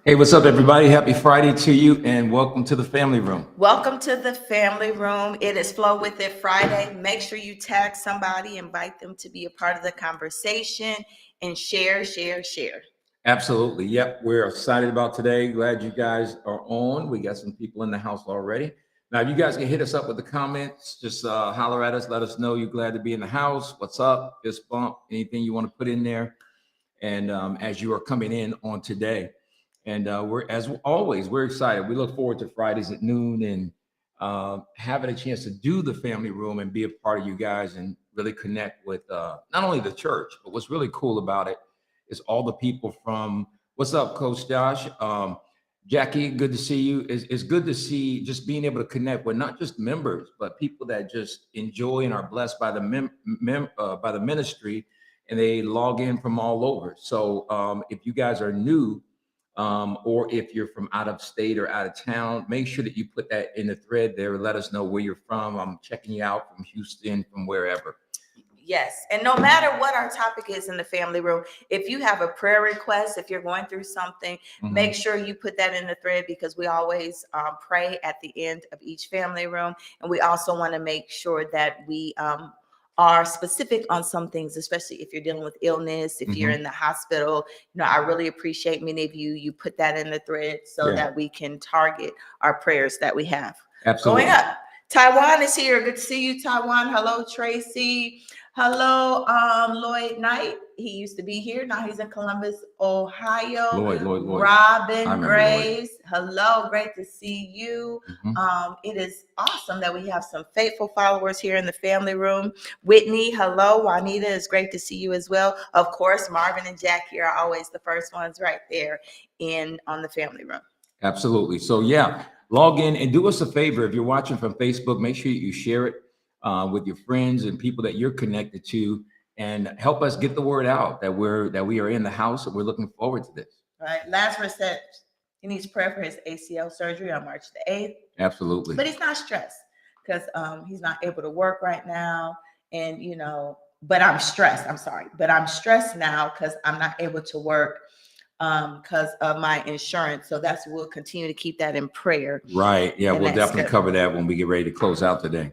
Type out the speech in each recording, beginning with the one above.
Hey, what's up, everybody? Happy Friday to you, and welcome to the family room. Welcome to the family room. It is Flow With It Friday. Make sure you tag somebody, invite them to be a part of the conversation, and share. Absolutely. Yep. We're excited about today. Glad you guys are on. We got some people in the house already. Now, if you guys can hit us up with the comments, just holler at us. Let us know you're glad to be in the house. What's up? Fist bump, anything you want to put in there. And as you are coming in on today. And we're, as always, we're excited. We look forward to Fridays at noon and having a chance to do the family room and be a part of you guys and really connect with not only the church, but what's really cool about it is all the people from, what's up, Coach Josh? Jackie, good to see you. It's good to see just being able to connect with not just members, but people that just enjoy and are blessed by the by the ministry, and they log in from all over. So if you guys are new, or if you're from out of state or out of town, make sure that you put that in the thread there. Let us know where you're from. I'm checking you out from Houston, from wherever. Yes. And no matter what our topic is in the family room, if you have a prayer request, if you're going through something, make sure you put that in the thread, because we always pray at the end of each family room. And we also want to make sure that we are specific on some things, especially if you're dealing with illness, if you're in the hospital. I really appreciate many of you put that in the thread so that we can target our prayers that we have. Absolutely. Going up. Taiwan is here. Good to see you, Taiwan. Hello, Tracy. Hello, Lloyd Knight. He used to be here. Now he's in Columbus, Ohio. Lloyd. Robin Graves. Lloyd. Hello, great to see you. It is awesome that we have some faithful followers here in the family room. Whitney, hello. Juanita, it's great to see you as well. Of course, Marvin and Jackie are always the first ones right there on the family room. Absolutely. So log in and do us a favor. If you're watching from Facebook, make sure you share it with your friends and people that you're connected to, and help us get the word out that we are in the house and we're looking forward to this. All right. Lazarus said he needs prayer for his ACL surgery on March the 8th. Absolutely. But he's not stressed because he's not able to work right now. And, but I'm stressed. I'm sorry. But I'm stressed now because I'm not able to work because of my insurance. So we'll continue to keep that in prayer. Right. Yeah, we'll definitely cover that when we get ready to close out today.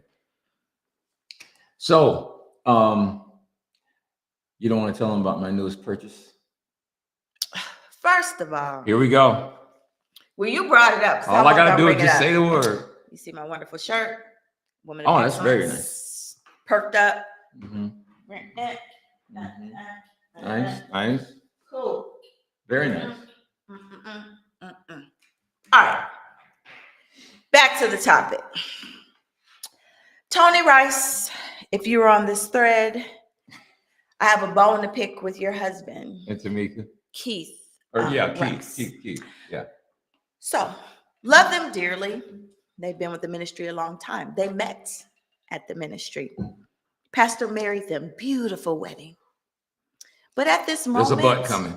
So, you don't want to tell them about my newest purchase? First of all, here we go. Well, you brought it up. So all I got to do is just say the word. You see my wonderful shirt? Woman of that's very nice. Perked up. Nice. Cool. Very nice. All right. Back to the topic. Tony Rice, if you were on this thread, I have a bone to pick with your husband. And Tamika. Keith. Keith. Yeah. So, love them dearly. They've been with the ministry a long time. They met at the ministry. Pastor married them. Beautiful wedding. But at this moment, there's a but coming.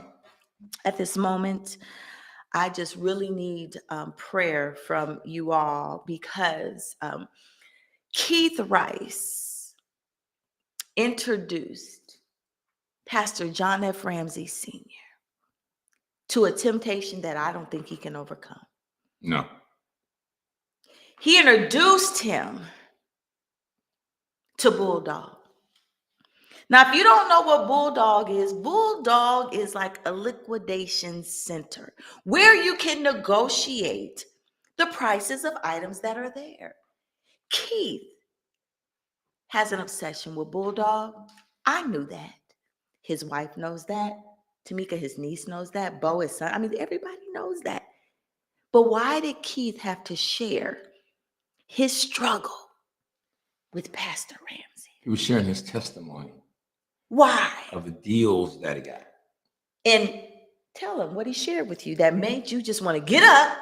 At this moment, I just really need prayer from you all, because Keith Rice introduced Pastor John F. Ramsey Sr. to a temptation that I don't think he can overcome. No. He introduced him to Bulldog. Now, if you don't know what Bulldog is like a liquidation center where you can negotiate the prices of items that are there. Keith has an obsession with Bulldog. I knew that. His wife knows that. Tamika, his niece, knows that. Bo, his son. I mean, everybody knows that. But why did Keith have to share his struggle with Pastor Ramsey? He was sharing his testimony. Why? Of the deals that he got. And tell him what he shared with you that made you just want to get up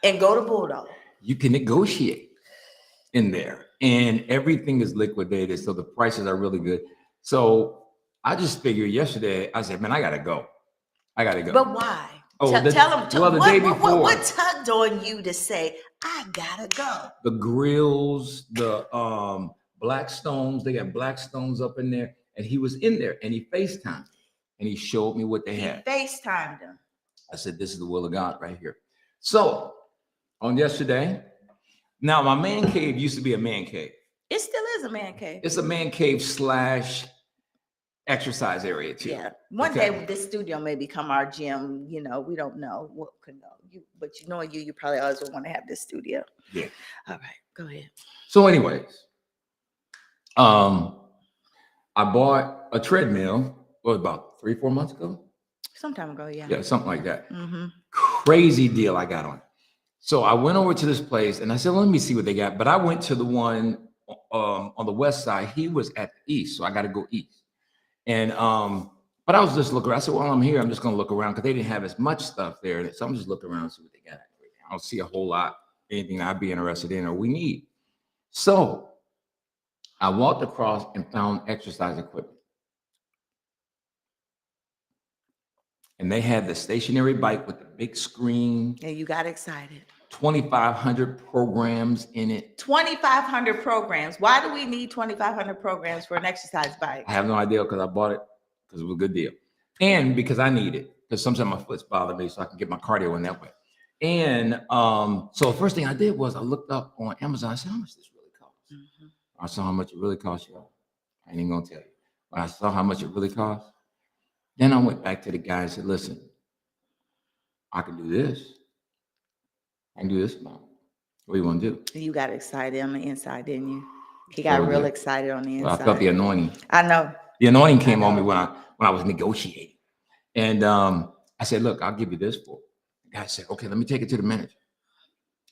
and go to Bulldog. You can negotiate in there, and everything is liquidated, so the prices are really good. So I just figured yesterday, I said, man, I gotta go. But why? Oh, tell him. The day before. What tugged on you to say, I gotta go? The grills, the Blackstones, they got Blackstones up in there, and he was in there, and he FaceTimed, and he showed me what they had. FaceTimed him. I said, this is the will of God right here. So on yesterday, now my man cave used to be a man cave. It still is a man cave. It's a man cave / exercise area too. Yeah. One day this studio may become our gym. You know, we don't know what could know. But you probably always will want to have this studio. Yeah. All right, go ahead. So, anyways, I bought a treadmill. What, about 3-4 months ago? Some time ago, yeah. Yeah, something like that. Mm-hmm. Crazy deal I got on it. So I went over to this place and I said, well, let me see what they got. But I went to the one on the west side. He was at the east, so I got to go east. And but I was just looking around. I said, well, I'm here. I'm just going to look around because they didn't have as much stuff there. So I'm just looking around and see what they got. I don't see a whole lot, anything I'd be interested in or we need. So I walked across and found exercise equipment. And they had the stationary bike with the big screen. And you got excited. 2,500 programs in it. 2,500 programs. Why do we need 2,500 programs for an exercise bike? I have no idea because I bought it because it was a good deal. And because I need it. Because sometimes my foot's bother me so I can get my cardio in that way. And so the first thing I did was I looked up on Amazon. I said, how much this really costs? Mm-hmm. I saw how much it really costs, y'all. I ain't even going to tell you. But I saw how much it really costs. Then I went back to the guy and said, listen, I can do this. I can do this amount. What do you want to do? You got excited on the inside, didn't you? He got real excited on the inside. Well, I felt the anointing. I know. The anointing came on me when I was negotiating. And I said, look, I'll give you this for it. The guy said, okay, let me take it to the manager.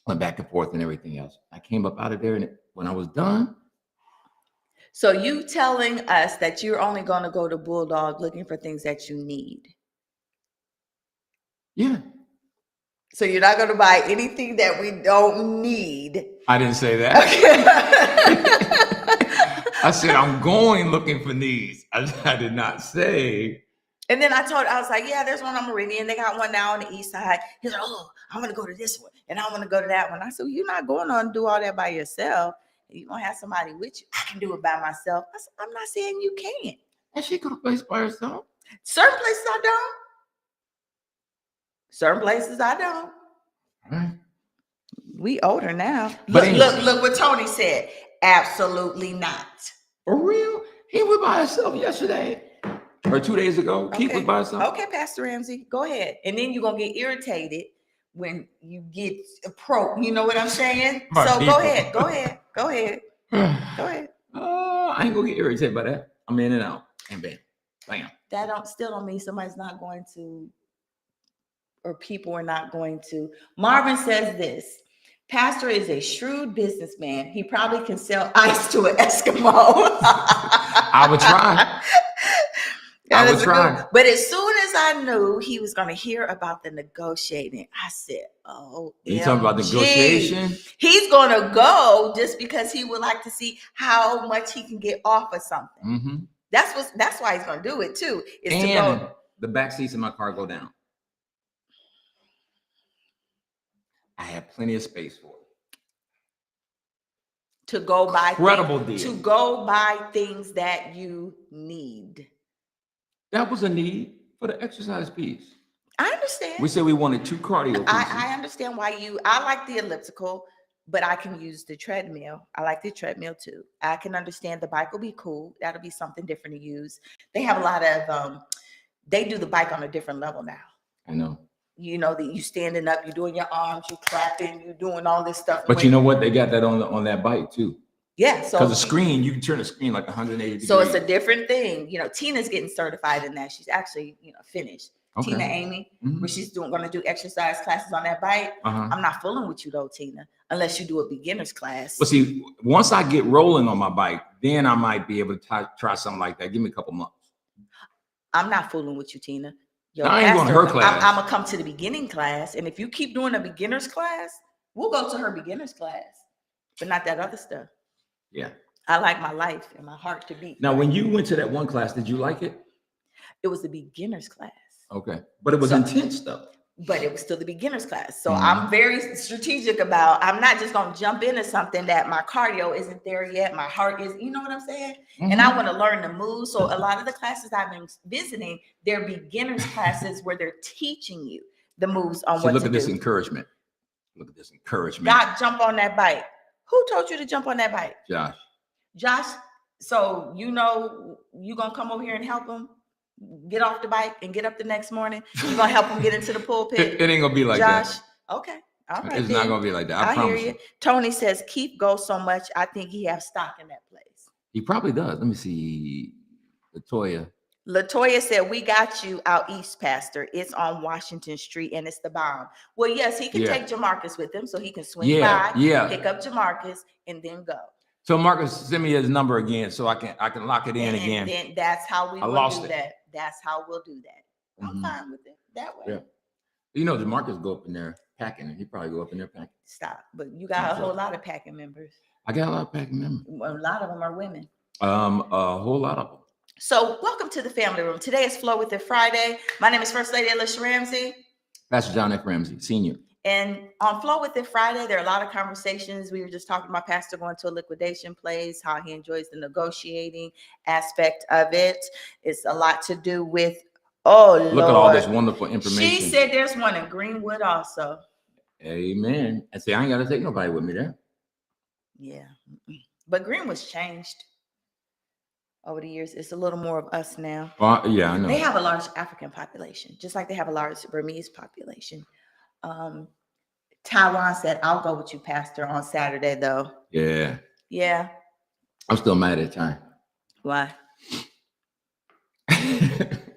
Went back and forth and everything else. I came up out of there, and when I was done. So you telling us that you're only going to go to Bulldog looking for things that you need? Yeah. So you're not going to buy anything that we don't need? I didn't say that. I said, I'm going looking for needs. I did not say. And then I was like, yeah, there's one on Meridian. They got one now on the east side. He's like, oh, I want to go to this one. And I want to go to that one. I said, well, you're not going on and do all that by yourself. You're going to have somebody with you. I can do it by myself. I said, I'm not saying you can't. And she could have placed by herself. Certain places I don't. Certain places I don't. All right. We older now. But look what Tony said. Absolutely not. For real? He was by himself yesterday. Or 2 days ago. Okay. Keith was by himself. Okay, Pastor Ramsey, go ahead. And then you're going to get irritated when you get you know what I'm saying? So go ahead. I ain't gonna get irritated by that. I'm in and out. And bam. Bam. That still don't mean somebody's not going to, or people are not going to. Marvin says this. Pastor is a shrewd businessman. He probably can sell ice to an Eskimo. I would try. I would try. But as soon as I knew he was going to hear about the negotiating, I said, oh, you talking about negotiation? He's going to go just because he would like to see how much he can get off of something. Mm-hmm. That's why he's going to do it too. And the back seats in my car go down. I have plenty of space for it. To go buy incredible deal. To go buy things that you need. That was a need for the exercise piece. I understand. We said we wanted 2 cardio pieces. I understand why I like the elliptical, but I can use the treadmill. I like the treadmill too. I can understand the bike will be cool. That'll be something different to use. They have a lot of, they do the bike on a different level now. I know. You know, that you standing up, you're doing your arms, you're clapping, you're doing all this stuff. But you know what? They got that on that bike too. Yeah. So because the screen, you can turn the screen like 180 degrees. So it's a different thing. You know, Tina's getting certified in that. She's actually, finished. Okay. Tina Amy, where she's going to do exercise classes on that bike. Uh-huh. I'm not fooling with you though, Tina, unless you do a beginner's class. But see, once I get rolling on my bike, then I might be able to try something like that. Give me a couple months. I'm not fooling with you, Tina. I ain't going to her class. I'm gonna come to the beginning class, and if you keep doing a beginner's class, we'll go to her beginner's class, but not that other stuff. Yeah. I like my life and my heart to beat. Now, when you went to that one class, did you like it? It was the beginner's class. Okay. But it was intense stuff. But it was still the beginner's class. So I'm very strategic about, I'm not just going to jump into something that my cardio isn't there yet. My heart is, you know what I'm saying? Mm-hmm. And I want to learn the moves. So a lot of the classes I've been visiting, they're beginner's classes where they're teaching you. the moves on See, what look to at this do. encouragement. Look at this encouragement. Doc, jump on that bike. Who told you to jump on that bike? Josh. Josh, so you know you gonna come over here and help him get off the bike and get up the next morning? You gonna help him get into the pulpit? It ain't gonna be like Josh, that. Okay. All right. It's then. not gonna be like that. I promise hear you. Tony says Keith goes so much. I think he has stock in that place. He probably does. Let me see. Latoya said, we got you out east, Pastor. It's on Washington Street and it's the bomb. Well, yes, he can take Jamarcus with him so he can swing by, pick up Jamarcus, and then go. So Marcus, send me his number again so I can lock it in again. And then that's how we will do that. That's how we'll do that. I'm fine with it that way. Yeah. You know, Jamarcus go up in there packing, and he probably go up in there packing. Stop. But you got a whole lot of packing members. I got a lot of packing members. A lot of them are women. A whole lot of them. So welcome to the family room. Today is Flow With It Friday. My name is First Lady Alicia Ramsey. Pastor John F. Ramsey, Sr. And on Flow With It Friday, there are a lot of conversations. We were just talking about Pastor going to a liquidation place, how he enjoys the negotiating aspect of it. It's a lot to do with, Look at all this wonderful information. She said there's one in Greenwood also. Amen. I say, I ain't got to take nobody with me there. Yeah. But Greenwood's changed over the years. It's a little more of us now. Yeah, I know. They have a large African population, just like they have a large Burmese population. Taiwan said, I'll go with you, Pastor, on Saturday, though. Yeah. Yeah. I'm still mad at time. Why?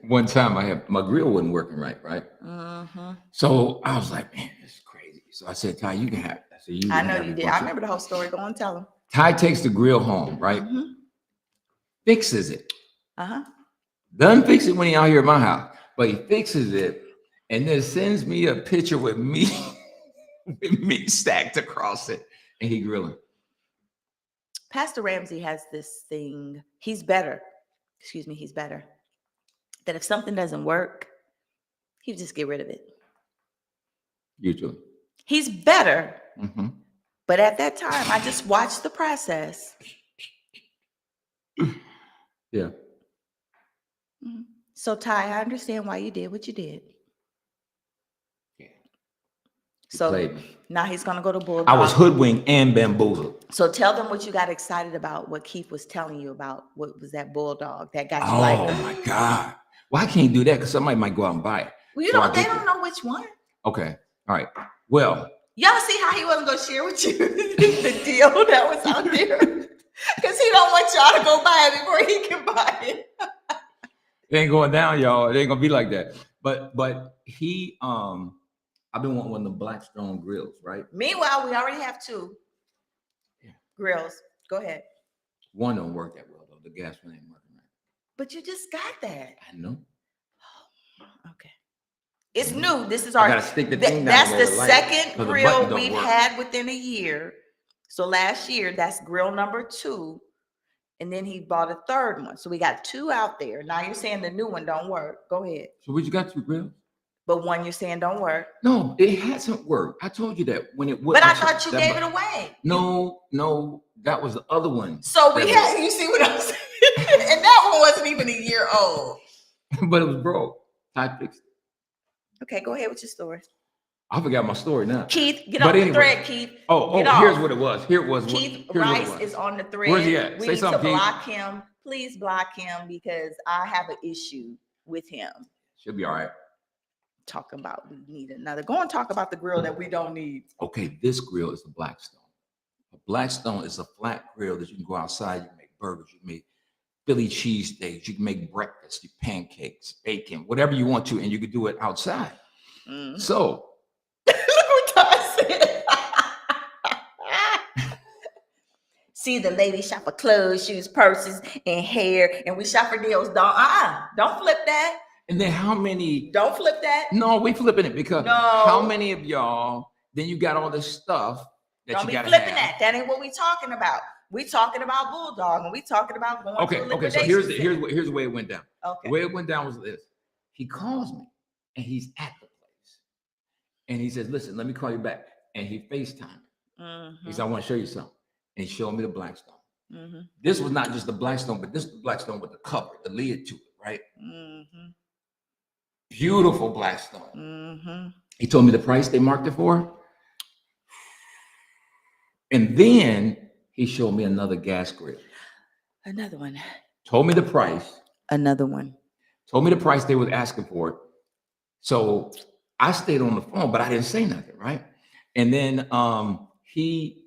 One time my grill wasn't working right? Mm-hmm. So I was like, man, this is crazy. So I said, Ty, you can have it. I know you did. I remember the whole story. Go on, tell him. Ty takes the grill home, right? Mm-hmm. Fixes it. Uh-huh. Doesn't fix it when he out here at my house, but he fixes it and then sends me a picture with meat, with meat stacked across it, and he grilling. Pastor Ramsey has this thing. He's better. That if something doesn't work, he just get rid of it. Usually. He's better. Mm-hmm. But at that time, I just watched the process. Yeah. Mm-hmm. So, Ty, I understand why you did what you did. Yeah. So now he's going to go to Bulldog. I was hoodwinked and bamboozled. So tell them what you got excited about, what Keith was telling you about. What was that Bulldog that got you Oh, my God. Well, I can't do that because somebody might go out and buy it. Well, they don't know which one. Okay. All right. Well. Y'all see how he wasn't going to share with you the deal that was out there? Because he don't want y'all to go buy it before he can buy it. It ain't going down, y'all. It ain't going to be like that. But he, I've been wanting one of the Blackstone grills, right? Meanwhile, we already have two grills. Go ahead. One don't work that well, though. The gas one ain't working right. But you just got that. I know. Oh, okay. It's new. This is our. I gotta stick the thing down. That's the second grill we've had within a year. So last year, that's grill number 2. And then he bought a third one. So we got 2 out there. Now you're saying the new one don't work. Go ahead. So what you got 2 grills? But one you're saying don't work. No, it hasn't worked. I told you that when it. But I thought you gave it away. No, that was the other one. So we had. You see what I'm saying? And that one wasn't even a year old. But it was broke. I fixed it. Okay, go ahead with your story. I forgot my story now. Keith, get off the thread, Keith. Here's what it was. Keith Rice is on the thread. Where's he at? We Say need something, to Keith. block him. Please block him because I have an issue with him. Should be all right. Talking about we need another. Go and talk about the grill that we don't need. Okay, this grill is a Blackstone. A Blackstone is a flat grill that you can go outside. You can make burgers. You can make Philly cheesesteaks. You can make breakfast, your pancakes, bacon, whatever you want to, and you can do it outside. Mm. So. Look what I said. See, the lady shop for clothes, shoes, purses, and hair, and we shop for deals. Don't flip that. And then how many? Don't flip that. No, we flipping it because how many of y'all? Then you got all this stuff that don't you be got to flipping have. that. That ain't what we talking about. We talking about Bulldog, and we talking about going. Okay. So here's the way it went down. Okay. The way it went down was this: he calls me, and he's at the place, and he says, "Listen, let me call you back." And he FaceTime. Mm-hmm. He said, "I want to show you something," and he showed me the Blackstone. Mm-hmm. This was not just the Blackstone, but this was the Blackstone with the cover, the lid to it, right? Mm-hmm. Beautiful Blackstone. Mm-hmm. He told me the price they marked it for. And then he showed me another gas grill. Another one. Told me the price. Another one. Told me the price they was asking for it. So I stayed on the phone, but I didn't say nothing, right? And then he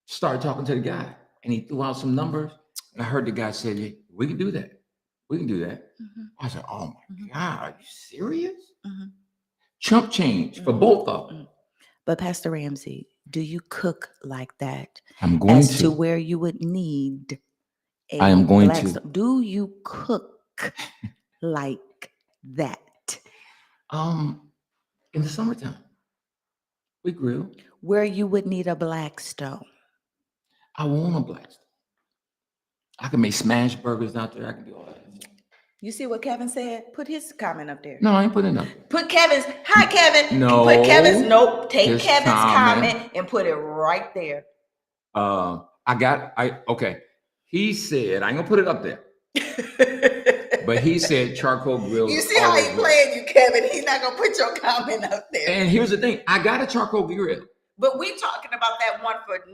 started talking to the guy, and he threw out some numbers. And I heard the guy say, "Yeah, we can do that. We can do that." Mm-hmm. I said, "Oh my Mm-hmm. God, are you serious?" Mm-hmm. Chump change for both of them. But Pastor Ramsey, do you cook like that? I'm going as to to. where you would need a I am going black to. stove? Do you cook like that? In the summertime, we grill. Where you would need a black stove? I want a black stove. I can make smash burgers out there. I can do all that. You see what Kevin said? Put his comment up there. No, I ain't putting it up. Put Kevin's. Hi, Kevin. No. Put Kevin's. Nope. Take his Kevin's comment and put it right there. Okay. He said, I ain't gonna put it up there. But he said charcoal grill. You see how he playing you, Kevin? He's not gonna put your comment up there. And here's the thing, I got a charcoal grill. But we talking about that one for $9.99,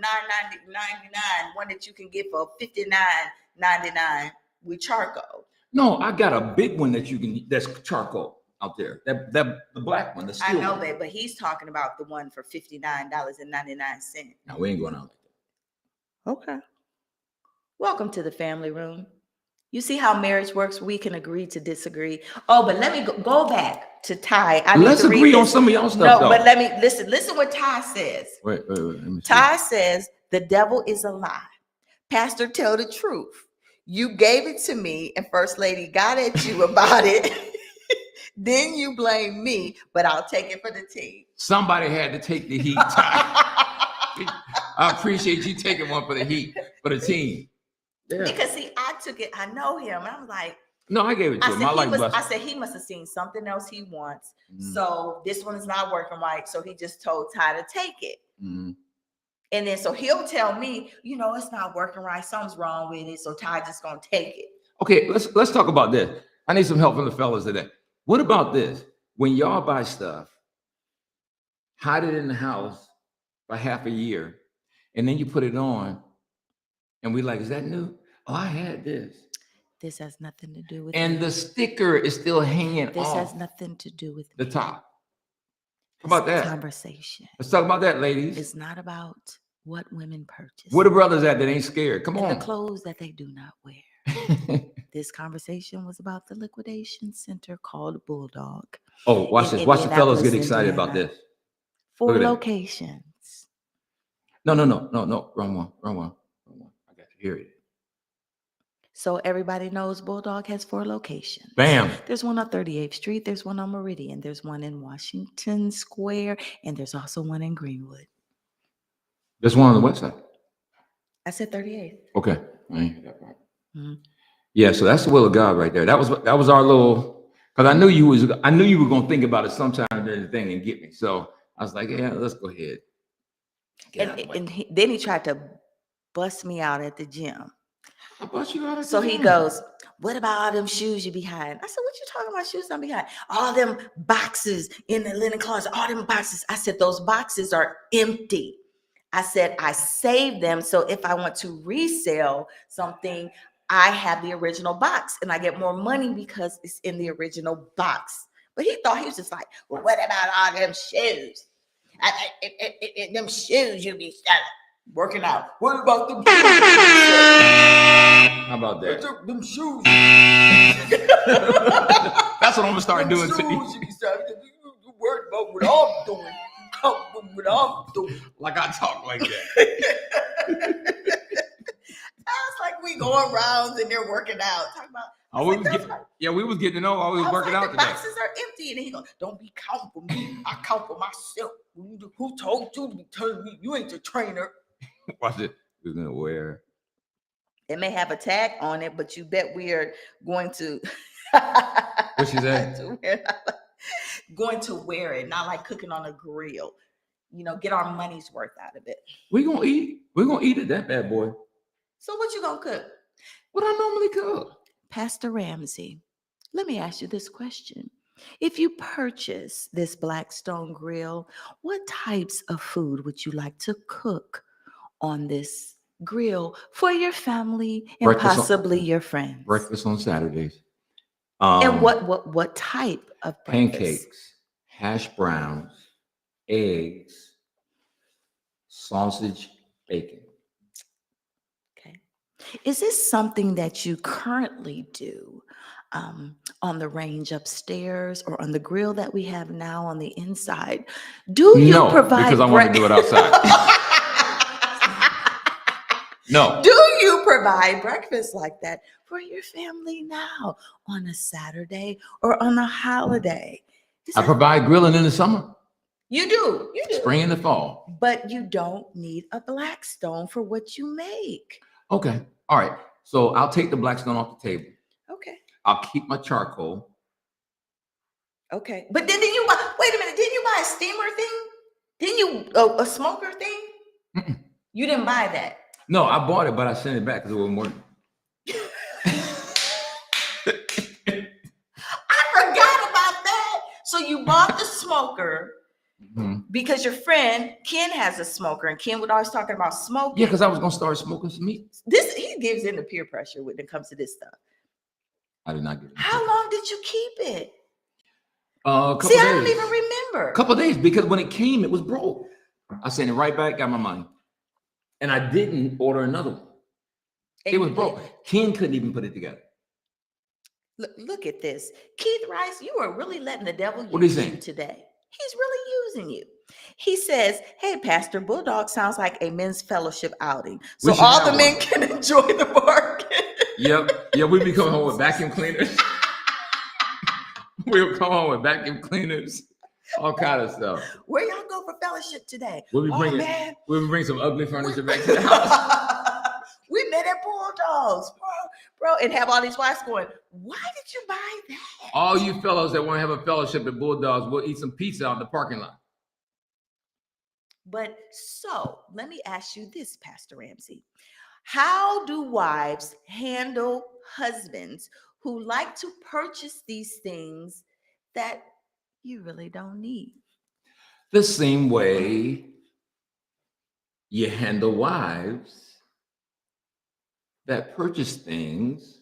one that you can get for $59.99 with charcoal. No, I got a big one that you can. That's charcoal out there. That the black one. The steel I know one. that, but he's talking about the one for $59.99. No, we ain't going out like that. Okay. Welcome to the family room. You see how marriage works? We can agree to disagree. Oh, but let me go back to Ty. Let's agree on some of y'all stuff. No, but let me listen what Ty says. Wait. Let me see. Ty says the devil is a lie. Pastor, tell the truth. You gave it to me, and First Lady got at you about it. Then you blame me, but I'll take it for the team. Somebody had to take the heat. I appreciate you taking one for the heat for the team. Yeah. Because see, I took it. I know him. I was like, no, I gave it to him. I said he must have seen something else he wants. Mm-hmm. So this one is not working right. So he just told Ty to take it. Mm-hmm. And then so he'll tell me, it's not working right. Something's wrong with it. So Ty just gonna take it. Okay, let's talk about this. I need some help from the fellas today. What about this? When y'all buy stuff, hide it in the house for half a year, and then you put it on, and we like, is that new? Oh, I had this. This has nothing to do with and the sticker is still hanging This off has nothing to do with the top. How about that? Conversation. Let's talk about that, ladies. It's not about what women purchase. Where the brothers at that ain't scared? Come on. The clothes that they do not wear. This conversation was about the liquidation center called Bulldog. Oh, watch this. Watch the fellas get excited about this. 4 locations. No. Wrong one. I got you. Here it is. So everybody knows Bulldog has 4 locations. Bam. There's one on 38th Street. There's one on Meridian. There's one in Washington Square. And there's also one in Greenwood. There's one on the west side. I said 38th. Okay. I ain't hear that part. Mm-hmm. Yeah, so that's the will of God right there. That was our little, because I knew you were gonna think about it sometime during the thing and get me. So I was like, yeah, let's go ahead. Then he tried to bust me out at the gym. I bust you out at So the he gym. goes, what about all them shoes you behind? I said, what you talking about shoes I'm behind? All them boxes in the linen closet, all them boxes. I said, those boxes are empty. I said, I saved them. So if I want to resell something, I have the original box and I get more money because it's in the original box. But he was just like, well, what about all them shoes? Them shoes you be selling, working out. What about them shoes? How about that? Them shoes. That's what I'm gonna start doing to you. You worried about what I'm doing. Like I talk like that. It's like we going rounds and they're working out. Talking about, we was getting to know while we was working out the today. boxes are empty. And he goes, don't be counting for me. I count for myself. Who told you to be telling me you ain't the trainer? Watch it. We're gonna wear. It may have a tag on it, but you bet we are going to. What she said? Going to wear it, not like cooking on a grill. Get our money's worth out of it. We're gonna eat. We're gonna eat it, that bad boy. So what you gonna cook? What I normally cook. Pastor Ramsey, let me ask you this question. If you purchase this Blackstone grill, what types of food would you like to cook on this grill for your family and possibly your friends? Breakfast on Saturdays. And what type of breakfast? Pancakes, hash browns, eggs, sausage, bacon. Okay. Is this something that you currently do on the range upstairs or on the grill that we have now on the inside? Do you provide because I want to do it outside. No. Do you provide breakfast like that for your family now on a Saturday or on a holiday? I provide grilling in the summer. You do. Spring and the fall. But you don't need a Blackstone for what you make. Okay. All right. So I'll take the Blackstone off the table. Okay. I'll keep my charcoal. Okay. But then didn't you buy, wait a minute, didn't you buy a steamer thing? Didn't you, a smoker thing? Mm-mm. You didn't buy that. No, I bought it, but I sent it back because it wasn't working. I forgot about that. So you bought the smoker because your friend Ken has a smoker, and Ken would always talking about smoking. Yeah, because I was gonna start smoking some meat. He gives in to peer pressure when it comes to this stuff. I did not get it. How long did you keep it? A couple See, days. I don't even remember. A couple of days, because when it came, it was broke. I sent it right back, got my money. And I didn't order another one. It was broke. Ken couldn't even put it together. Look at this. Keith Rice, you are really letting the devil What is use he you today. He's really using you. He says, hey, Pastor, Bulldog sounds like a men's fellowship outing. So all the men can enjoy the bargain. Yep. Yeah, we be coming home with vacuum cleaners. We'll come home with vacuum cleaners. All kind of stuff. Where y'all go for fellowship today? We'll be bringing some ugly furniture back to the house. We met at Bulldogs, bro, and have all these wives going, why did you buy that? All you fellows that want to have a fellowship at Bulldogs, we'll eat some pizza out in the parking lot. But so let me ask you this, Pastor Ramsey. How do wives handle husbands who like to purchase these things that you really don't need? The same way you handle wives that purchase things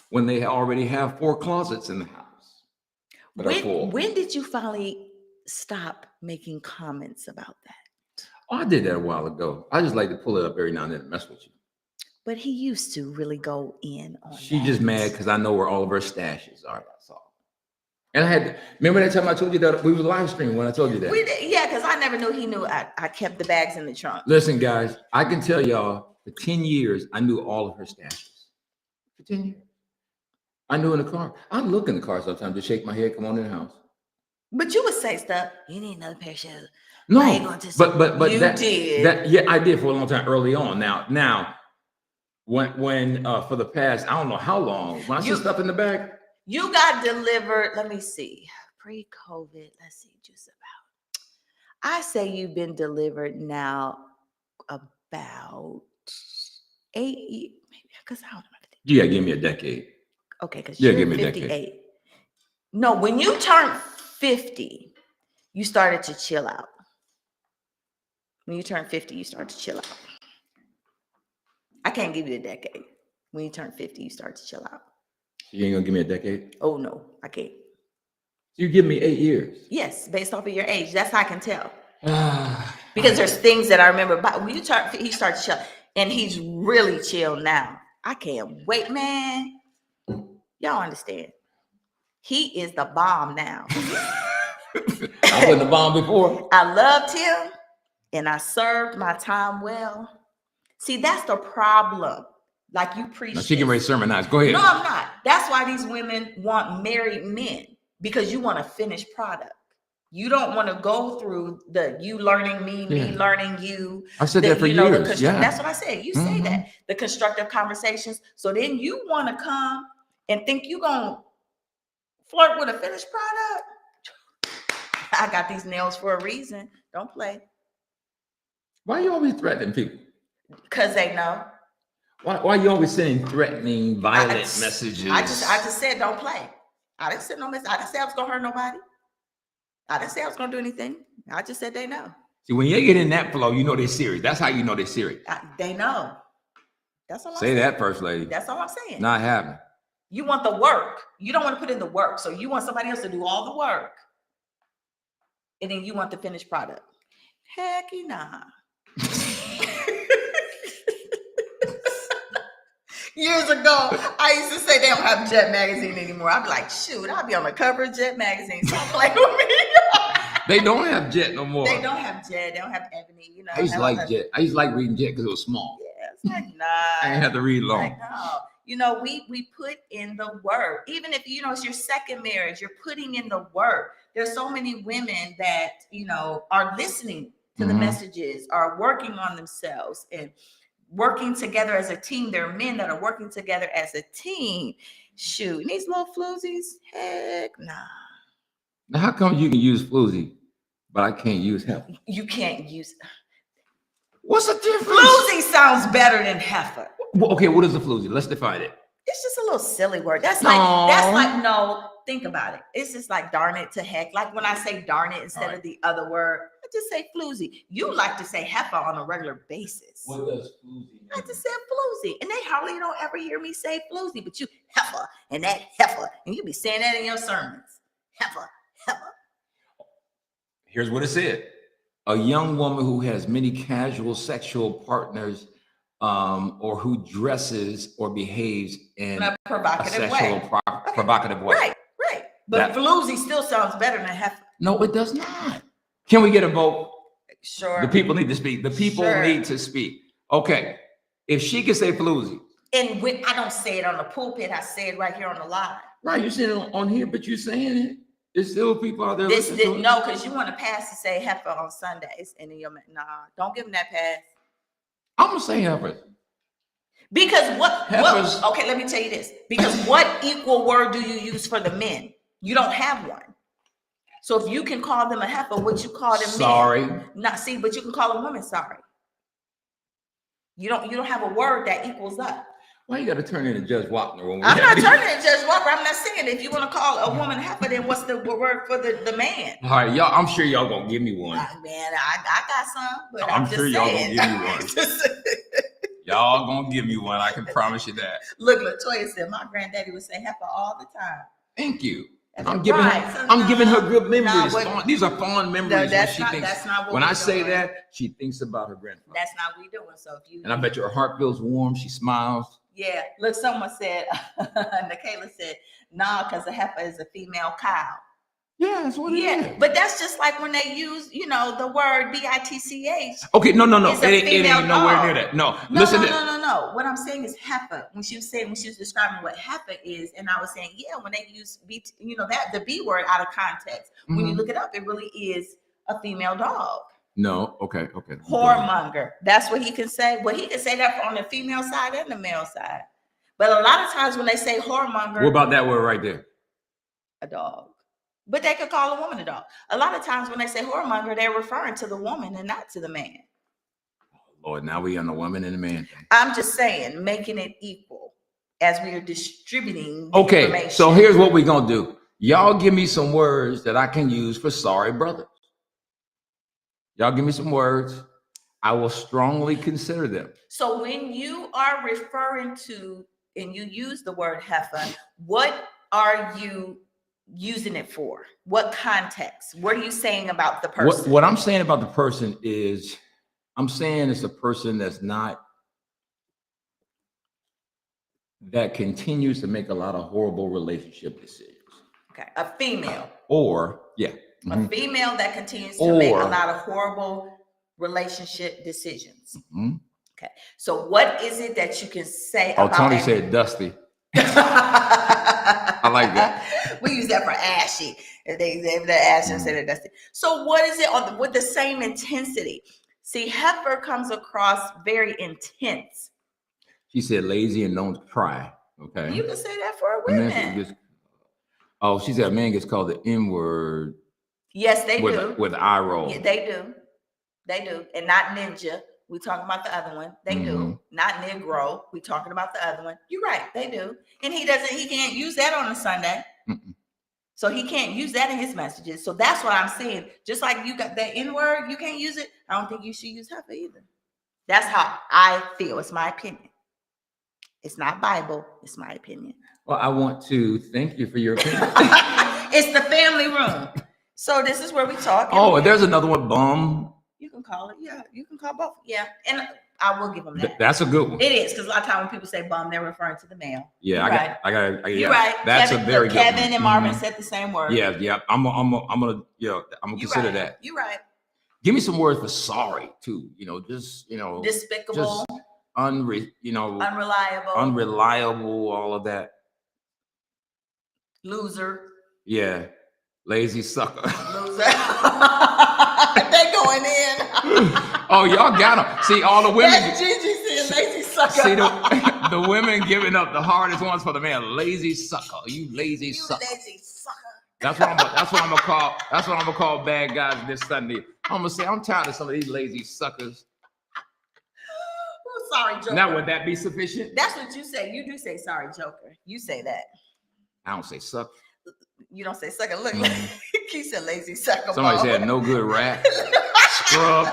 when they already have 4 closets in the house. When did you finally stop making comments about that? Oh, I did that a while ago. I just like to pull it up every now and then and mess with you. But he used to really go in on She's that. just mad because I know where all of her stashes are. That's all. And remember that time I told you that we were live streaming when I told you that? We did, yeah, because I never knew he knew I kept the bags in the trunk. Listen, guys, I can tell y'all for 10 years, I knew all of her stashes. For 10 years. I knew in the car. I look in the car sometimes to shake my head, come on in the house. But you would say stuff, you need another pair of shoes. No, but you did. Yeah, I did for a long time early on. Now, when for the past, I don't know how long, when I see stuff in the bag. You got delivered, let me see, pre-COVID, let's see, just about. I say you've been delivered now about 8 years, maybe, because I don't know. You gotta give me a decade. Okay, because you're 58. No, when you turned 50, you started to chill out. When you turned 50, you started to chill out. I can't give you a decade. When you turn 50, you start to chill out. You ain't gonna give me a decade? Oh, no, I can't. You give me 8 years. Yes, based off of your age. That's how I can tell. Because there's things that I remember. But when you turn, he starts to chill. And he's really chill now. I can't wait, man. Y'all understand. He is the bomb now. I wasn't the bomb before. I loved him and I served my time well. See, that's the problem. Like you preach. Now she can ready to sermonize. Go ahead. No, I'm not. That's why these women want married men, because you want a finished product. You don't want to go through you learning me learning you. I said that for years. Yeah. That's what I said. You say that. The constructive conversations. So then you want to come and think you're going to flirt with a finished product. I got these nails for a reason. Don't play. Why are you always threatening people? Because they know. Why are you always sending threatening, violent messages? I just said don't play. I didn't send no message. I didn't say I was gonna hurt nobody. I didn't say I was gonna do anything. I just said they know. See, when you get in that flow, you know they're serious. That's how you know they're serious. They know. That's all I'm Say saying. that, First Lady. That's all I'm saying. Not happening. You want the work. You don't want to put in the work. So you want somebody else to do all the work. And then you want the finished product. Heck nah. Years ago, I used to say they don't have Jet magazine anymore. I'd be like, shoot, I'll be on the cover of Jet magazine. Stop playing with me. They don't have Jet no more. They don't have Jet. They don't have Ebony. You know. I used to like Jet. I used to like reading Jet because it was small. Yeah, it's like, nah. I didn't have to read long. Like, no. You know, we put in the work. Even if, you know, it's your second marriage, you're putting in the work. There's so many women that, you know, are listening to the messages, are working on themselves and working together as a team. There are men that are working together as a team. Shoot, these little floozies, heck nah. Now, how come you can use floozy, but I can't use heifer? You can't use. What's the difference? Floozy sounds better than heifer. Well, okay, what is a floozy? Let's define it. It's just a little silly word. That's No. like no. Think about it. It's just like darn it to heck. Like when I say darn it instead of the other word, I just say floozy. You like to say heifer on a regular basis. What does floozy mean? I just said floozy, and they hardly don't ever hear me say floozy, but you heifer and that heifer, and you be saying that in your sermons. Heifer, heifer. Here's what it said. A young woman who has many casual sexual partners or who dresses or behaves in a provocative way. Provocative way. Right. But floozy still sounds better than heifer. No, it does not. Can we get a vote? Sure. The people need to speak. The people need to speak. Okay. If she can say floozy. And when I don't say it on the pulpit, I say it right here on the live. Right, you're saying it on here, but you're saying it. There's still people out there. No, because you want to pass to say heifer on Sundays, and then you're don't give them that pass. I'm gonna say heifer. Because what? Okay, let me tell you this. Because what equal word do you use for the men? You don't have one. So if you can call them a heifer, what you call them? Sorry. Men? Not see, but you can call a woman sorry. You don't have a word that equals up. Why you got to turn into Judge Wapner? I'm not turning into Judge Wapner. I'm not saying if you want to call a woman heifer, then what's the word for the man? All right, y'all. I'm sure y'all gonna give me one. Man, I got some, but I'm sure y'all gonna give me one. Y'all gonna give me one. I can promise you that. Look, Latoya said my granddaddy would say heifer all the time. Thank you. I'm giving her good memories. These are fond memories. When I say that, she thinks about her grandfather. That's not what we're doing. So if you and I bet your heart feels warm. She smiles. Yeah. Look, someone said, Nikayla said, nah, because a heifer is a female cow. Yeah, that's what it is. But that's just like when they use, the word bitch. Okay, no. It ain't nowhere near that. No. No. What I'm saying is heifer. When she was describing what heifer is, and I was saying, when they use the B word out of context, when you look it up, it really is a female dog. No, okay. Whoremonger. That's what he can say. Well, he can say that on the female side and the male side. But a lot of times when they say whoremonger, what about that word right there? A dog. But they could call a woman a dog. A lot of times when they say whoremonger, they're referring to the woman and not to the man. Oh, Lord, now we on the woman and the man thing. I'm just saying, making it equal as we are distributing information. So here's what we're going to do. Y'all give me some words that I can use for sorry brothers. Y'all give me some words. I will strongly consider them. So when you are referring to, and you use the word heifer, what are you using it for? What context? What are you saying about the person? What I'm saying about the person is, I'm saying it's a person that continues to make a lot of horrible relationship decisions. Okay, a female. A female that continues to make a lot of horrible relationship decisions. Okay, so what is it that you can say about Tony said dusty. I like that. We use that for ashy. If they're ashy instead of dusty. So what is it with the same intensity? See, heifer comes across very intense. She said lazy and don't cry. Okay. You can say that for women. She said a man gets called the N-word. Yes, they do. With eye roll. Yeah, they do. They do. And not ninja. We talking about the other one. They do. Not Negro. We talking about the other one. You're right. They do. And he can't use that on a Sunday. So he can't use that in his messages. So that's what I'm saying. Just like you got that N word, you can't use it. I don't think you should use heifer either. That's how I feel. It's my opinion. It's not Bible. It's my opinion. Well, I want to thank you for your opinion. It's the family room. So this is where we talk. Oh, there's another one, bum. You can call it. Yeah, you can call both. Yeah, and I will give them that. That's a good one. It is, because a lot of times when people say bum, they're referring to the male. Yeah, I got. You're right. That's Kevin, a very good Kevin one. and Marvin said the same word. Yeah. I'm gonna consider that. You're right. Give me some words for sorry too. Just Despicable. just Unreliable. all of that. Loser. Yeah, lazy sucker. Loser. They going in. Oh, y'all got them. See, all the women. That's Gigi saying lazy sucker. See the women giving up the hardest ones for the man. Lazy sucker. You lazy sucker. Lazy sucker. That's what I'm gonna call bad guys this Sunday. I'm gonna say I'm tired of some of these lazy suckers. Sorry, Joker. Now, would that be sufficient? That's what you say. You do say sorry, Joker. You say that. I don't say suck. You don't say sucker. Look, he said lazy sucker. Somebody said no good rat. Scrub.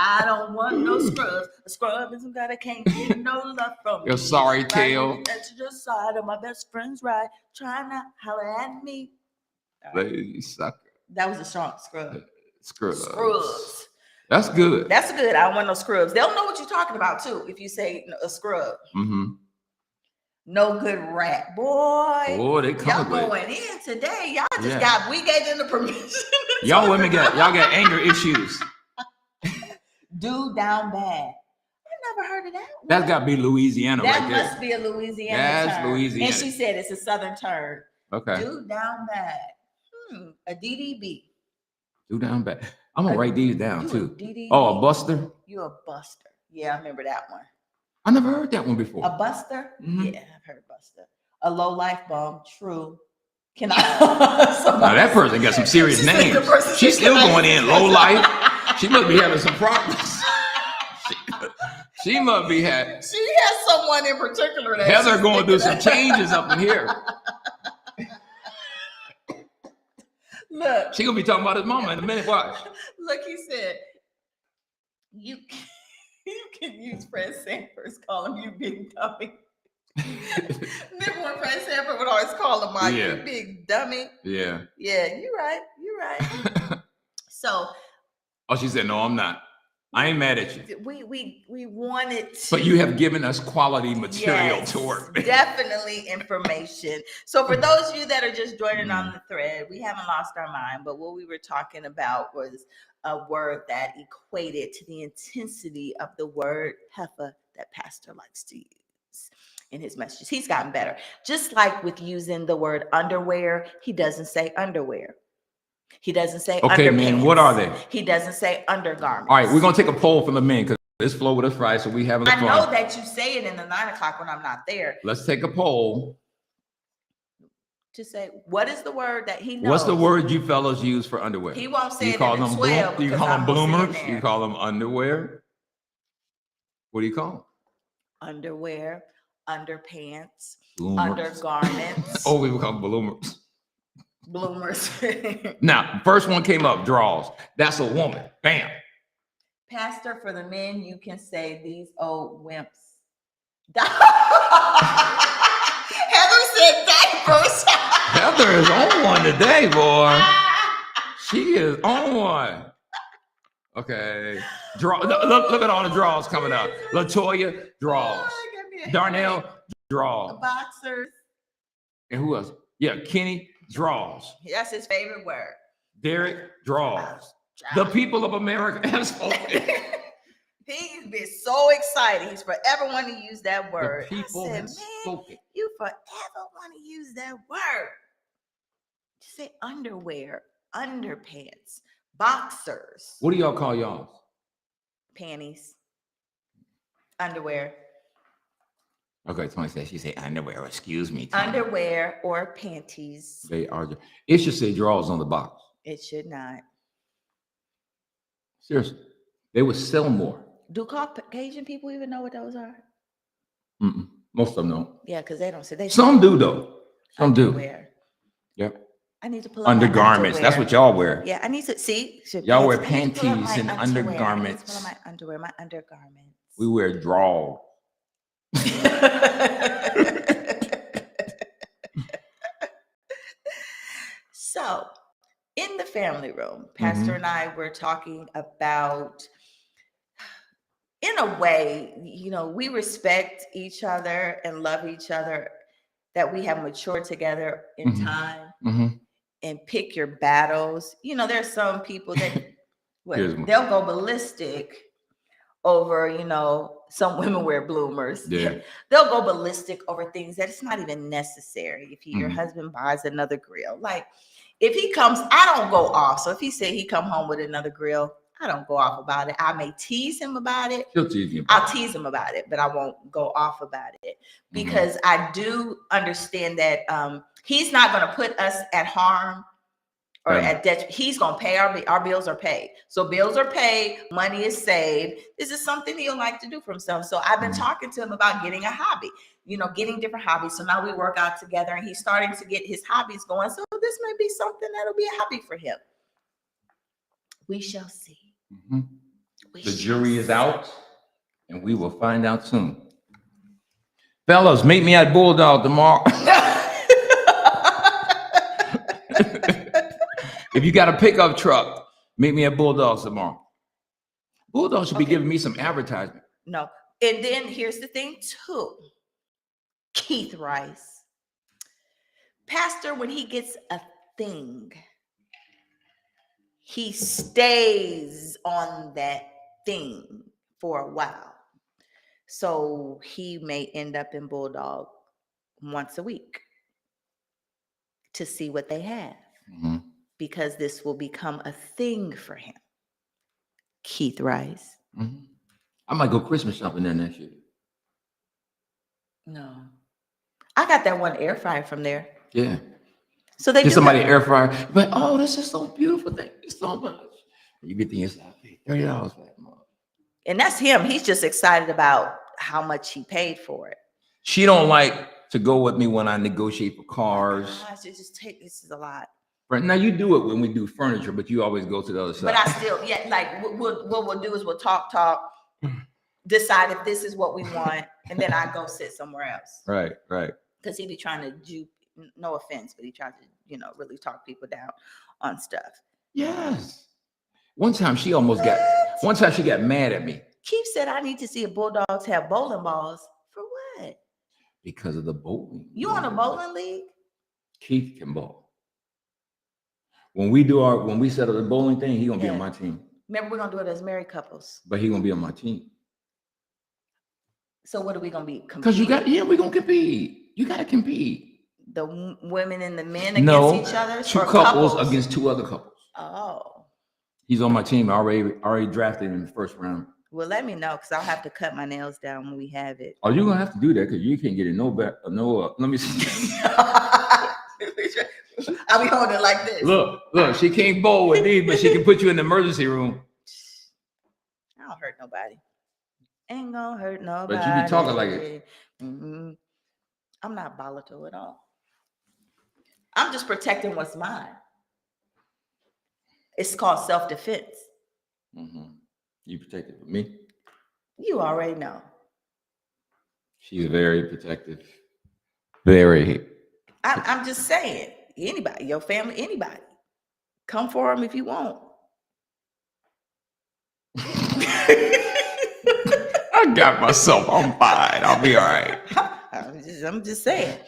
I don't want no scrubs. A scrub is some guy that can't get no love from me. Your sorry tail. That's just side of my best friend's right. Trying to holler at me. Lazy sucker. That was a strong scrub. Scrubs. That's good. That's good. I don't want no scrubs. They'll know what you're talking about too if you say a scrub. Mm-hmm. No good rat. Boy. Oh, they come y'all going in today. Y'all just we gave them the permission. Y'all women got anger issues. Dude down bad. I never heard of that one. That's got to be Louisiana that right there. That must be a Louisiana That's term. Louisiana. And she said it's a Southern term. Okay. Dude down bad. A DDB. Dude down bad. I'm going to write these down too. DDB. Oh, a buster? You a buster. Yeah, I remember that one. I never heard that one before. A buster? Mm-hmm. Yeah, I've heard buster. A low life bomb. True. Can I? Now that person got some serious names. She's still going in low life. She must be having some problems. She must be having. She has someone in particular that Heather going through some changes up in here. Look, she gonna be talking about his mama in a minute. Watch. Look, he said, you can use Fred Sanford's call him you big dummy. Remember when Fred Sanford would always call him my you big dummy? Yeah. Yeah, you're right. You're right. So. Oh, she said, no, I'm not. I ain't mad at you. We wanted to. But you have given us quality material to work with. Definitely information. So for those of you that are just joining on the thread, we haven't lost our mind, but what we were talking about was a word that equated to the intensity of the word heifer that Pastor likes to use in his messages. He's gotten better. Just like with using the word underwear, he doesn't say underwear. He doesn't say okay, man, what are they? He doesn't say undergarments. All right, we're going to take a poll from the men because this flow with us Friday, so we having a I fun. know that you say it in the 9 o'clock when I'm not there. Let's take a poll. To say, what is the word that he knows? What's the word you fellas use for underwear? He won't say you it call in them the 12. Do you call them bloomers? You call them underwear? What do you call them? Underwear, underpants, Bloomers. undergarments. Oh, we would call them bloomers. Bloomers. Now, first one came up, draws. That's a woman. Bam. Pastor, for the men, you can say these old wimps. Heather said diapers. Heather is on one today, boy. She is on one. Okay. Draw. Look at all the draws coming out. Latoya, draws. Darnell, draws. Boxers. And who else? Yeah, Kenny, draws. That's his favorite word. Derek, draws. The people of America have spoken. He's been so excited. He's forever wanting to use that word. The people have spoken. You forever want to use that word. Just say underwear, underpants, boxers. What do y'all call y'all? Panties, underwear. Okay, Tony said she said underwear. Excuse me. Tony. Underwear or panties. They are. It should say draws on the box. It should not. Seriously, they would sell more. Do Caucasian people even know what those are? Most of them don't. Yeah, because they don't say they. Some do though. Some do. underwear. Yep. I need to pull up Undergarments. my That's what y'all wear. Yeah, I need to see. Y'all wear I need to pull up panties my and underwear. I need to undergarments. pull up my underwear, my undergarments. We wear drawl. So, in the family room, Pastor and I were talking about, in a way, we respect each other and love each other, that we have matured together in time and pick your battles. There's some people that they'll go ballistic over, some women wear bloomers. Yeah. They'll go ballistic over things that it's not even necessary. If your husband buys another grill, like if he comes, I don't go off. So if he said he come home with another grill, I don't go off about it. I may tease him about it. He'll tease you. I'll tease him about it, but I won't go off about it, because I do understand that he's not going to put us at harm or at detriment. He's going to pay our bills are paid. So bills are paid, money is saved. This is something he'll like to do for himself. So I've been talking to him about getting a hobby, getting different hobbies. So now we work out together and he's starting to get his hobbies going. So this may be something that'll be a hobby for him. We shall see. The jury is out and we will find out soon. Fellas, meet me at Bulldog tomorrow. If you got a pickup truck, meet me at Bulldog tomorrow. Bulldog should be giving me some advertisement. No. And then here's the thing too. Keith Rice. Pastor, when he gets a thing, he stays on that thing for a while. So he may end up in Bulldog once a week to see what they have. Because this will become a thing for him. Keith Rice. I might go Christmas shopping there next year. No. I got that one air fryer from there. Yeah. So they get somebody air fryer. But this is so beautiful. Thank you so much. You get the inside, $30 for that month. And that's him. He's just excited about how much he paid for it. She don't like to go with me when I negotiate for cars. Gosh, this is a lot. Right now, you do it when we do furniture, but you always go to the other side. But I still, what we'll do is we'll talk, decide if this is what we want, and then I go sit somewhere else. Right. Because he be trying to do, no offense, but he tries to, really talk people down on stuff. Yes. One time she got mad at me. Keith said, I need to see if Bulldogs have bowling balls. For what? Because of the bowling. You on a bowling league? Keith can bowl. When we set up the bowling thing, he gonna be on my team. Remember, we're gonna do it as married couples. But he gonna be on my team. So what are we gonna be? Because we're gonna compete. You gotta compete. The women and the men against each other? Two couples against two other couples. Oh. He's on my team. I already drafted him in the first round. Well, let me know, because I'll have to cut my nails down when we have it. Oh, you're gonna have to do that because you can't get it let me see. I'll be holding it like this. Look, she can't bowl with these, but she can put you in the emergency room. I don't hurt nobody. Ain't gonna hurt nobody. But you be talking like it. I'm not volatile at all. I'm just protecting what's mine. It's called self-defense. You protected for me? You already know. She's very protective. Very. I'm just saying. Anybody, your family, anybody. Come for them if you want. I got myself. I'm fine. I'll be all right. I'm just saying.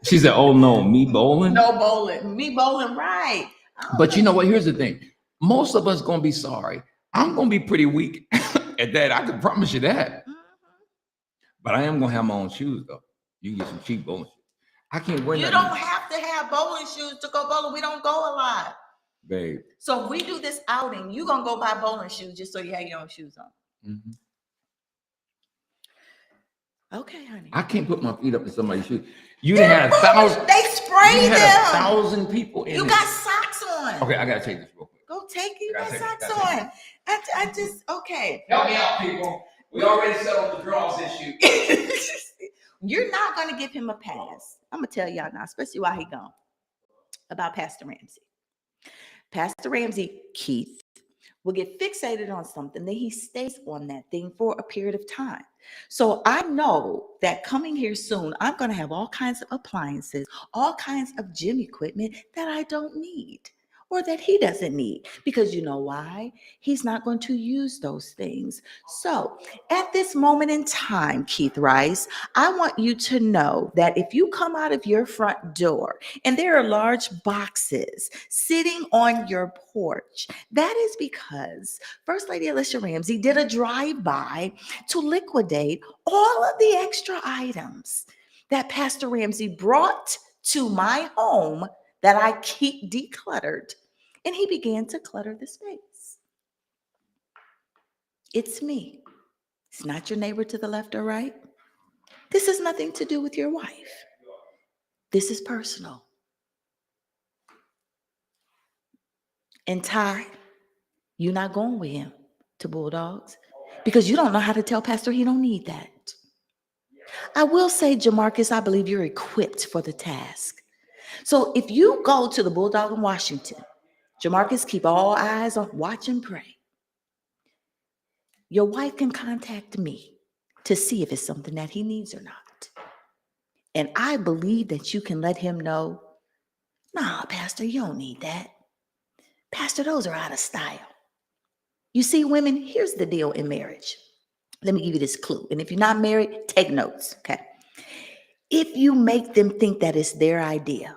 She said, oh no, me bowling? No bowling. Me bowling, right. But you know what? Here's the thing. Most of us gonna be sorry. I'm gonna be pretty weak at that. I can promise you that. But I am gonna have my own shoes though. You can get some cheap bowling shoes. I can't wear. You don't have to have bowling shoes to go bowling. We don't go a lot, babe. So if we do this outing, you gonna go buy bowling shoes just so you have your own shoes on. Okay, honey. I can't put my feet up in somebody's shoes. You had 1,000. They spray them. 1,000 people in You got socks on. Okay, I gotta take this real quick. Go take it. You got socks on. I just okay. Help me out, people. We already settled the draws issue. You're not going to give him a pass. I'm going to tell y'all now, especially while he gone, about Pastor Ramsey. Pastor Ramsey, Keith, will get fixated on something, then he stays on that thing for a period of time. So I know that coming here soon, I'm going to have all kinds of appliances, all kinds of gym equipment that I don't need or that he doesn't need, because you know why? He's not going to use those things. So at this moment in time, Keith Rice, I want you to know that if you come out of your front door and there are large boxes sitting on your porch, that is because First Lady Alicia Ramsey did a drive-by to liquidate all of the extra items that Pastor Ramsey brought to my home that I keep decluttered, and he began to clutter the space. It's me. It's not your neighbor to the left or right. This has nothing to do with your wife. This is personal. And Ty, you're not going with him to Bulldogs because you don't know how to tell Pastor he don't need that. I will say, Jamarcus, I believe you're equipped for the task. So if you go to the Bulldog in Washington, Jamarcus, keep all eyes on, watch and pray. Your wife can contact me to see if it's something that he needs or not. And I believe that you can let him know, nah, Pastor, you don't need that. Pastor, those are out of style. You see, women, here's the deal in marriage. Let me give you this clue. And if you're not married, take notes, okay? If you make them think that it's their idea,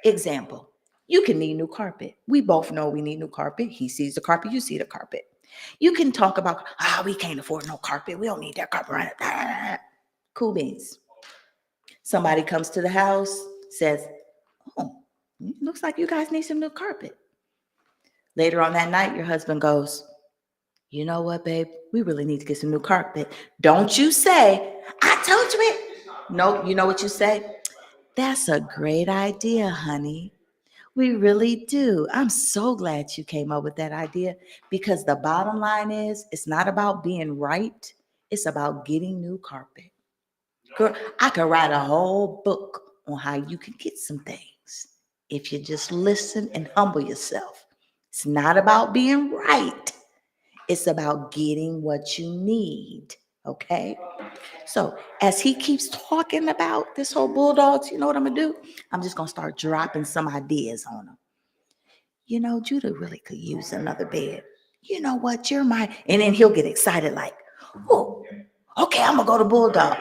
example, you can need new carpet. We both know we need new carpet. He sees the carpet, you see the carpet. You can talk about, we can't afford no carpet. We don't need that carpet. Right? Cool beans. Somebody comes to the house, says, oh, looks like you guys need some new carpet. Later on that night, your husband goes, you know what, babe? We really need to get some new carpet. Don't you say, I told you it. No, you know what you say? That's a great idea, honey. We really do. I'm so glad you came up with that idea, because the bottom line is it's not about being right. It's about getting new carpet. Girl, I could write a whole book on how you can get some things if you just listen and humble yourself. It's not about being right. It's about getting what you need, okay? So as he keeps talking about this whole Bulldogs, you know what I'm going to do? I'm just going to start dropping some ideas on him. You know, Judah really could use another bed. You know what? You're my... And then he'll get excited like, oh, okay, I'm going to go to Bulldog.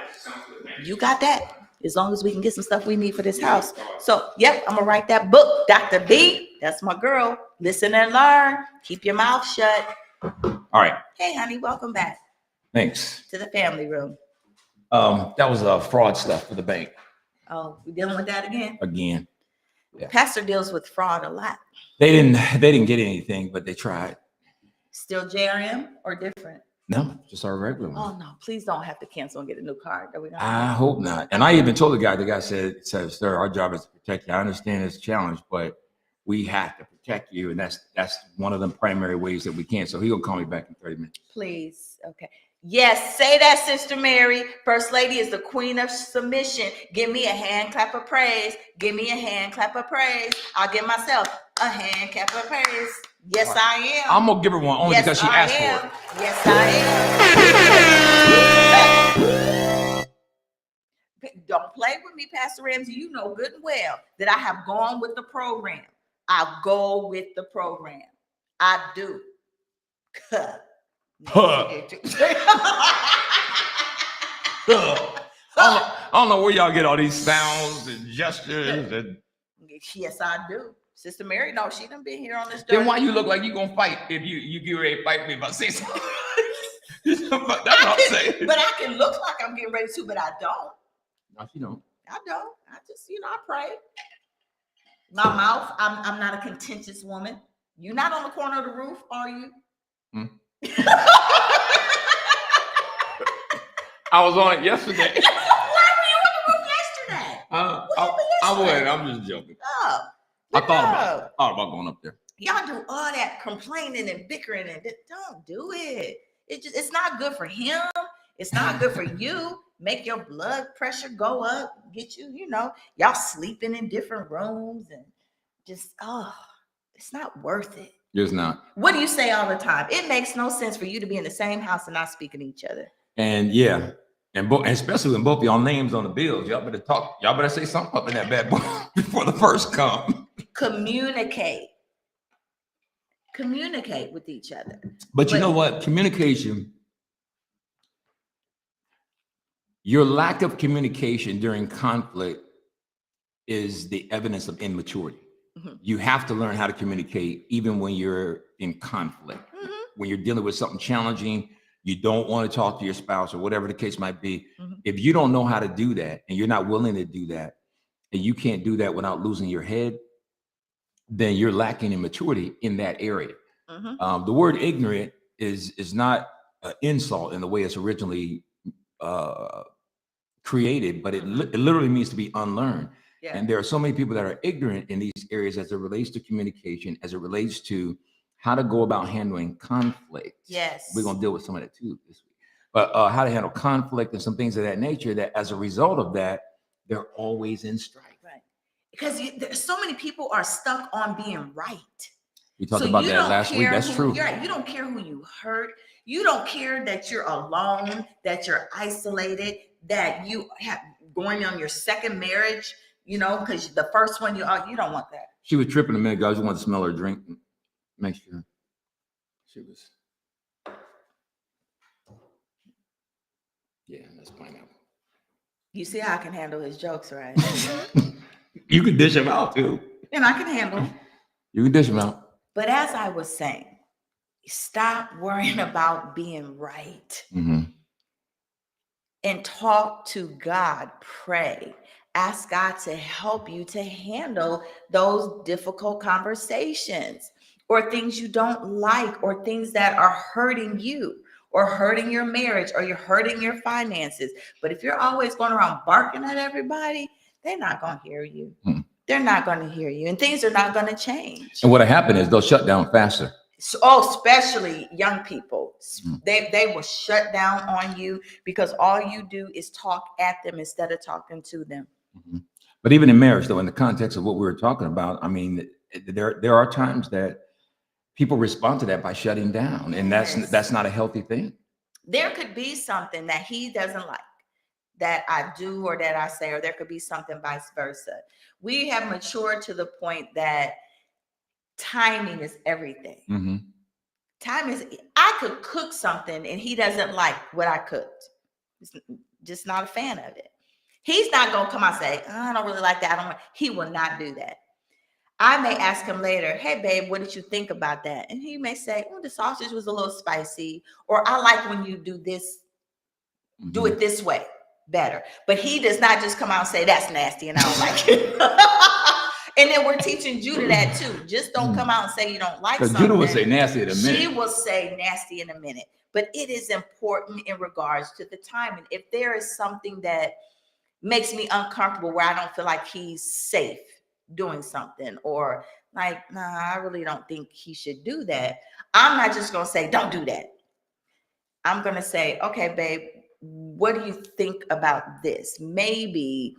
You got that? As long as we can get some stuff we need for this house. So, yep, I'm going to write that book. Dr. B, that's my girl. Listen and learn. Keep your mouth shut. All right. Hey, honey, welcome back. Thanks. To the family room. That was fraud stuff for the bank. Oh, we dealing with that again? Yeah. Pastor deals with fraud a lot. They didn't get anything, but they tried. Still JRM or different? No, just our regular one. Oh no, please don't have to cancel and get a new card. I hope not. And I even told the guy said, sir, our job is to protect you. I understand it's a challenge, but we have to protect you. And that's one of the primary ways that we can. So he'll call me back in 30 minutes. Please. Okay. Yes, say that, Sister Mary. First Lady is the queen of submission. Give me a hand clap of praise. Give me a hand clap of praise. I'll give myself a hand clap of praise. Yes, right. I am. I'm going to give her one only because she asked for it. Yes, I am. Don't play with me, Pastor Ramsey. You know good and well that I have gone with the program. I go with the program. I do. I don't know where y'all get all these sounds and gestures. And... Yes, I do. Sister Mary, no, she done been here on this journey. Then why you look like you gonna fight if you get ready to fight me if I say something? That's what I'm saying. But I can look like I'm getting ready to, but I don't. No, you don't. I don't. I just, I pray. My mouth, I'm not a contentious woman. You're not on the corner of the roof, are you? I was on it yesterday. Why were you on the roof yesterday? I wouldn't. I'm just joking. Oh, I thought about going up there. Y'all do all that complaining and bickering and don't do it. It's not good for him. It's not good for you. make your blood pressure go up, get you, y'all sleeping in different rooms and just, it's not worth it. It's not. What do you say all the time? It makes no sense for you to be in the same house and not speaking to each other. And yeah, and especially when both y'all names on the bills, y'all better talk. Y'all better say something up in that bad boy before the first come. Communicate with each other. But you know what? Communication, your lack of communication during conflict is the evidence of immaturity. Mm-hmm. You have to learn how to communicate even when you're in conflict. Mm-hmm. When you're dealing with something challenging, you don't want to talk to your spouse or whatever the case might be. Mm-hmm. If you don't know how to do that and you're not willing to do that, and you can't do that without losing your head, then you're lacking in maturity in that area. Mm-hmm. The word ignorant is not an insult in the way it's originally created, but it literally means to be unlearned. Yeah. And there are so many people that are ignorant in these areas as it relates to communication, as it relates to how to go about handling conflict. Yes. We're going to deal with some of that too this week. But how to handle conflict and some things of that nature, that as a result of that, they're always in strife. Right. Because there's so many people are stuck on being right. We talked about that last week. That's true. Right. You don't care who you hurt. You don't care that you're alone, that you're isolated, that you have going on your second marriage, because the first one you don't want that. She was tripping a minute ago. I just wanted to smell her drink. Make sure she was. Yeah, that's pineapple. You see how I can handle his jokes, right? You can dish them out too. And I can handle them. You can dish them out. But as I was saying, stop worrying about being right. Mm-hmm. And talk to God, pray, ask God to help you to handle those difficult conversations or things you don't like or things that are hurting you or hurting your marriage or you're hurting your finances. But if you're always going around barking at everybody, they're not going to hear you. Hmm. They're not going to hear you and things are not going to change. And what'll happen is they'll shut down faster. Especially young people. They will shut down on you because all you do is talk at them instead of talking to them. Mm-hmm. But even in marriage, though, in the context of what we were talking about, I mean, there are times that people respond to that by shutting down, and that's not a healthy thing. There could be something that he doesn't like that I do or that I say, or there could be something vice versa. We have matured to the point that timing is everything. Mm-hmm. I could cook something and he doesn't like what I cooked. He's just not a fan of it. He's not going to come out and say, I don't really like that. He will not do that. I may ask him later, hey, babe, what did you think about that? And he may say, the sausage was a little spicy, or I like when you do this, mm-hmm. do it this way better. But he does not just come out and say, that's nasty and I don't like it. And then we're teaching Judah that too. Just don't come out and say you don't like something. Judah will say nasty in a minute. She will say nasty in a minute. But it is important in regards to the timing. If there is something that makes me uncomfortable where I don't feel like he's safe doing something or like, nah, I really don't think he should do that. I'm not just going to say, don't do that. I'm going to say, okay, babe, what do you think about this? Maybe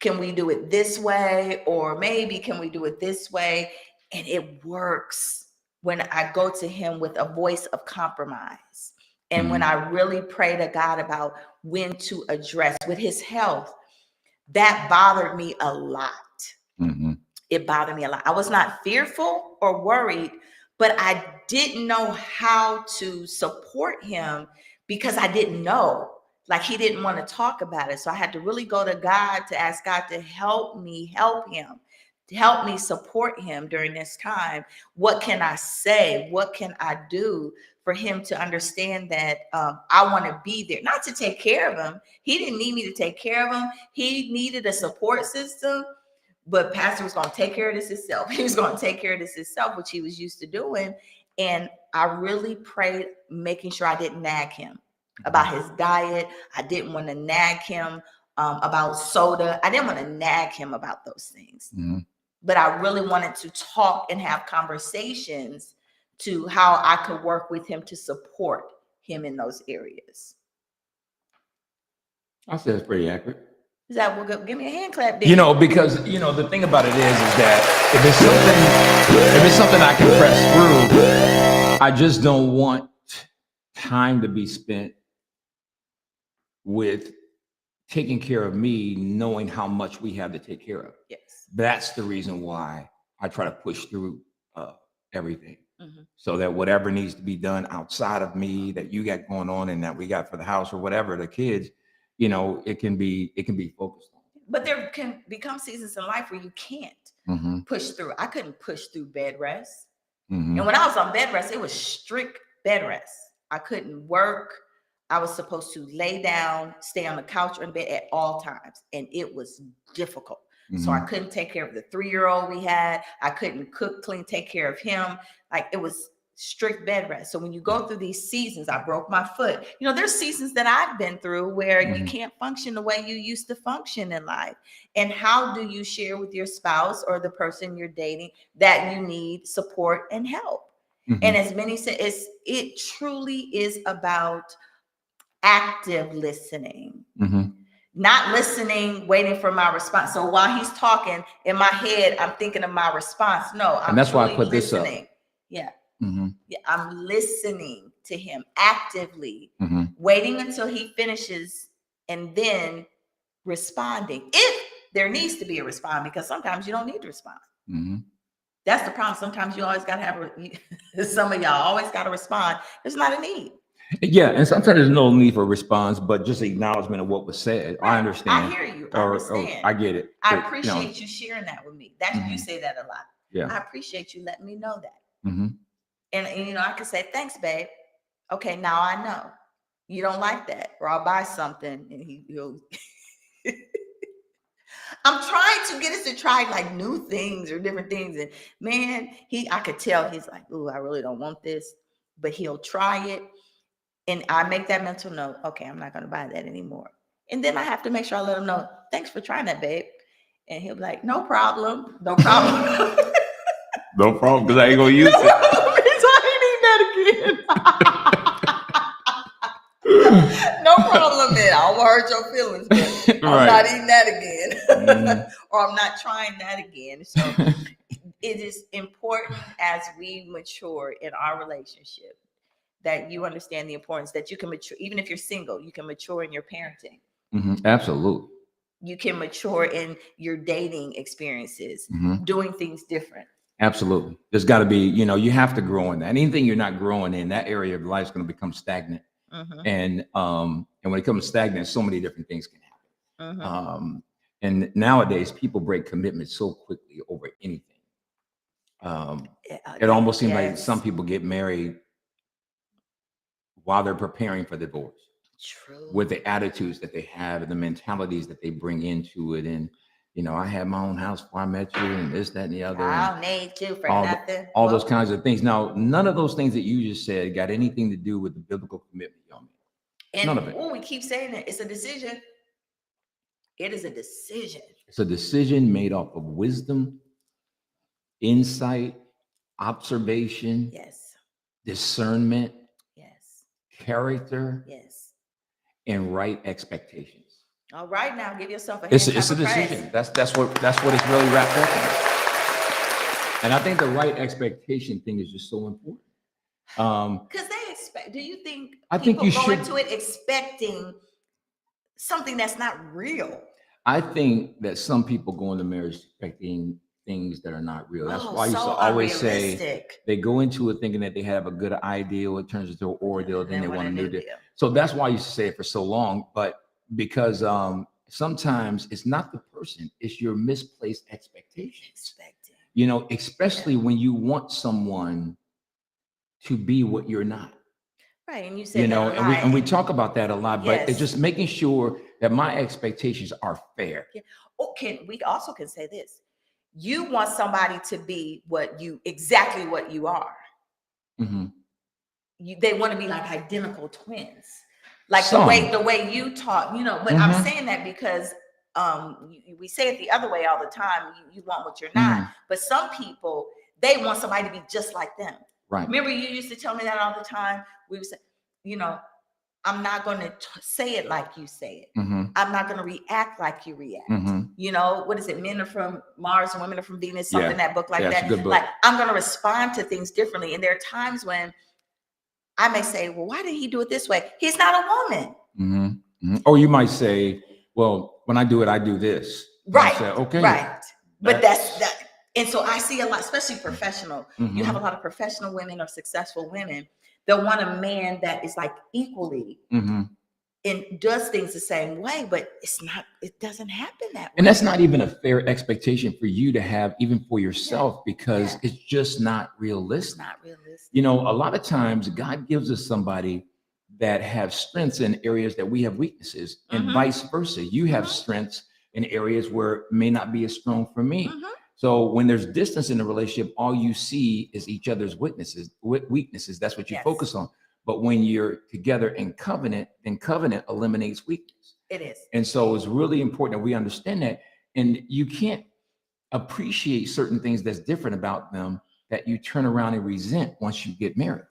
can we do it this way? Or maybe can we do it this way? And it works when I go to him with a voice of compromise. And mm-hmm. when I really pray to God about when to address with his health, that bothered me a lot. Mm-hmm. It bothered me a lot. I was not fearful or worried, but I didn't know how to support him because I didn't know. Like he didn't want to talk about it. So I had to really go to God to ask God to help him, to help me support him during this time. What can I say? What can I do for him to understand that I want to be there? Not to take care of him. He didn't need me to take care of him. He needed a support system, but Pastor was going to take care of this himself. He was going to take care of this himself, which he was used to doing. And I really prayed, making sure I didn't nag him about his diet. I didn't want to nag him about soda. I didn't want to nag him about those things. Mm-hmm. But I really wanted to talk and have conversations to how I could work with him to support him in those areas. I said it's pretty accurate. Is that well? Give me a hand clap, You then. know, because the thing about it is that if it's something I can press through, I just don't want time to be spent with taking care of me, knowing how much we have to take care of. Yes. That's the reason why I try to push through everything, Mhm. so that whatever needs to be done outside of me that you got going on and that we got for the house or whatever, the kids, it can be focused on. But there can become seasons in life where you can't push through. I couldn't push through bed rest. And when I was on bed rest, it was strict bed rest. I couldn't work. I was supposed to lay down, stay on the couch or in bed at all times. And it was difficult. So I couldn't take care of the 3-year-old we had. I couldn't cook, clean, take care of him. Like, it was strict bed rest. So when you go through these seasons, I broke my foot. There's seasons that I've been through where you can't function the way you used to function in life. And how do you share with your spouse or the person you're dating that you need support and help? And as many said, it truly is about active listening. Not listening, waiting for my response. So while he's talking, in my head, I'm thinking of my response. No, And that's why I put this listening. Yeah. Yeah, I'm listening to him actively, waiting until he finishes and then responding. If there needs to be a response, because sometimes you don't need to respond. That's the problem. Sometimes you always got to have some of y'all always got to respond. There's not a need. Yeah, and sometimes there's no need for a response, but just acknowledgement of what was said. Right. I understand. I hear you. I understand. I get it. I appreciate you sharing that with me. You say that a lot. Yeah. I appreciate you letting me know that. And I can say, thanks, babe. Okay, now I know. You don't like that. Or I'll buy something and he'll I'm trying to get us to try like new things or different things. And man, I could tell he's like, ooh, I really don't want this. But he'll try it. And I make that mental note. Okay, I'm not going to buy that anymore. And then I have to make sure I let him know, thanks for trying that, babe. And he'll be like, no problem. No problem. No problem, because I ain't going to use it. I ain't eating that again. No problem, man. I won't hurt your feelings, but I'm not eating that again. Or I'm not trying that again. So it is important as we mature in our relationship that you understand the importance that you can mature. Even if you're single, you can mature in your parenting. Absolutely. You can mature in your dating experiences, doing things different. Absolutely. There's got to be, you have to grow in that. Anything you're not growing in, that area of life is going to become stagnant. And when it comes to stagnant, so many different things can happen. And nowadays, people break commitments so quickly over anything. It almost seems like some people get married while they're preparing for divorce. True. With the attitudes that they have and the mentalities that they bring into it. And, I had my own house before I met you and this, that, and the other. I don't need you for nothing. All those kinds of things. Now, none of those things that you just said got anything to do with the biblical commitment y'all made. None of it. Oh, we keep saying it. It's a decision. It is a decision. It's a decision made off of wisdom, insight, observation, discernment, character, and right expectations. All right, now give yourself a hand. It's a decision. That's what it's really wrapped up in. And I think the right expectation thing is just so important. Because they expect. Do you think people go into it expecting something that's not real? I think that some people go into marriage expecting things that are not real. That's why I used to always say they go into it thinking that they have a good ideal. It turns into an ordeal. Then they want a new deal. So that's why I used to say it for so long. But because sometimes it's not the person, it's your misplaced expectations. Especially when you want someone to be what you're not. Right, and you said and we talk about that a lot, but it's just making sure that my expectations are fair. We also can say this: you want somebody to be exactly what you are. They want to be like identical twins, like the way you talk. But I'm saying that because we say it the other way all the time. You want what you're not, but some people they want somebody to be just like them. Right. Remember, you used to tell me that all the time. We would say, I'm not going to say it like you say it. Mm-hmm. I'm not going to react like you react. Mm-hmm. You know, what is it? Men are from Mars and women are from Venus, something that book like Yeah, that. it's a good book. Like, I'm going to respond to things differently. And there are times when I may say, well, why did he do it this way? He's not a woman. Mm-hmm. Mm-hmm. Or you might say, well, when I do it, I do this. And I Right. say, okay. Right. But that's that. And so I see a lot, especially professional. Mm-hmm. You have a lot of professional women or successful women. They'll want a man that is like equally Mm-hmm. and does things the same way, but it's not, it doesn't happen that way. And that's not even a fair expectation for you to have, even for yourself, because it's just not realistic. It's not realistic. You know, a lot of times God gives us somebody that have strengths in areas that we have weaknesses, and Mhm. vice versa. You have Mhm. strengths in areas where it may not be as strong for me. Mhm. So when there's distance in the relationship, all you see is each other's weaknesses. That's what you Yes. focus on. But when you're together in covenant, then covenant eliminates weakness. It is. And so it's really important that we understand that. And you can't appreciate certain things that's different about them that you turn around and resent once you get married.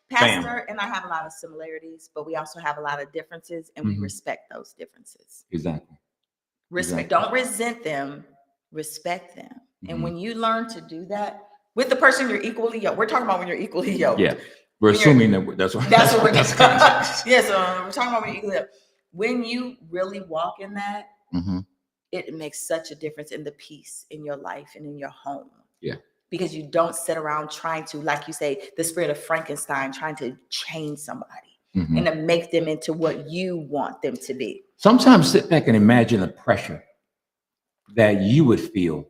Pastor and I have a lot of similarities, but we also have a lot of differences, and we Mhm. respect those differences. Exactly. Respect. Exactly. Don't resent them. Respect them. And Mhm. when you learn to do that with the person you're equally yoked, we're talking about when you're equally yoked. Yeah. We're assuming that that's what we're that's talking kind about. Yeah, so we're talking about when you're equally yoked. When you really walk in that, Mhm. it makes such a difference in the peace in your life and in your home. Yeah. Because you don't sit around trying to, like you say, the spirit of Frankenstein, trying to change somebody Mhm. and to make them into what you want them to be. Sometimes sit back and imagine the pressure that you would feel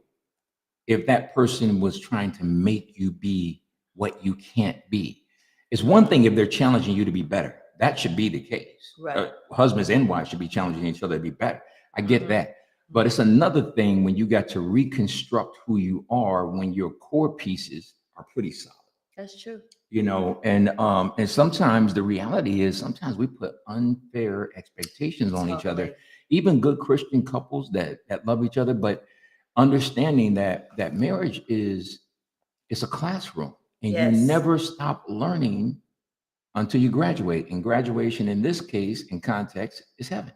if that person was trying to make you be what you can't be. It's one thing if they're challenging you to be better. That should be the case. Right. Husbands and wives should be challenging each other to be better. I get Mhm. that. But it's another thing when you got to reconstruct who you are when your core pieces are pretty solid. That's true. You know, and sometimes the reality is sometimes we put unfair expectations on each other. Totally. Even good Christian couples that love each other, but understanding that marriage is it's a classroom, and you Yes. never stop learning until you graduate. And graduation in this case, in context, is heaven.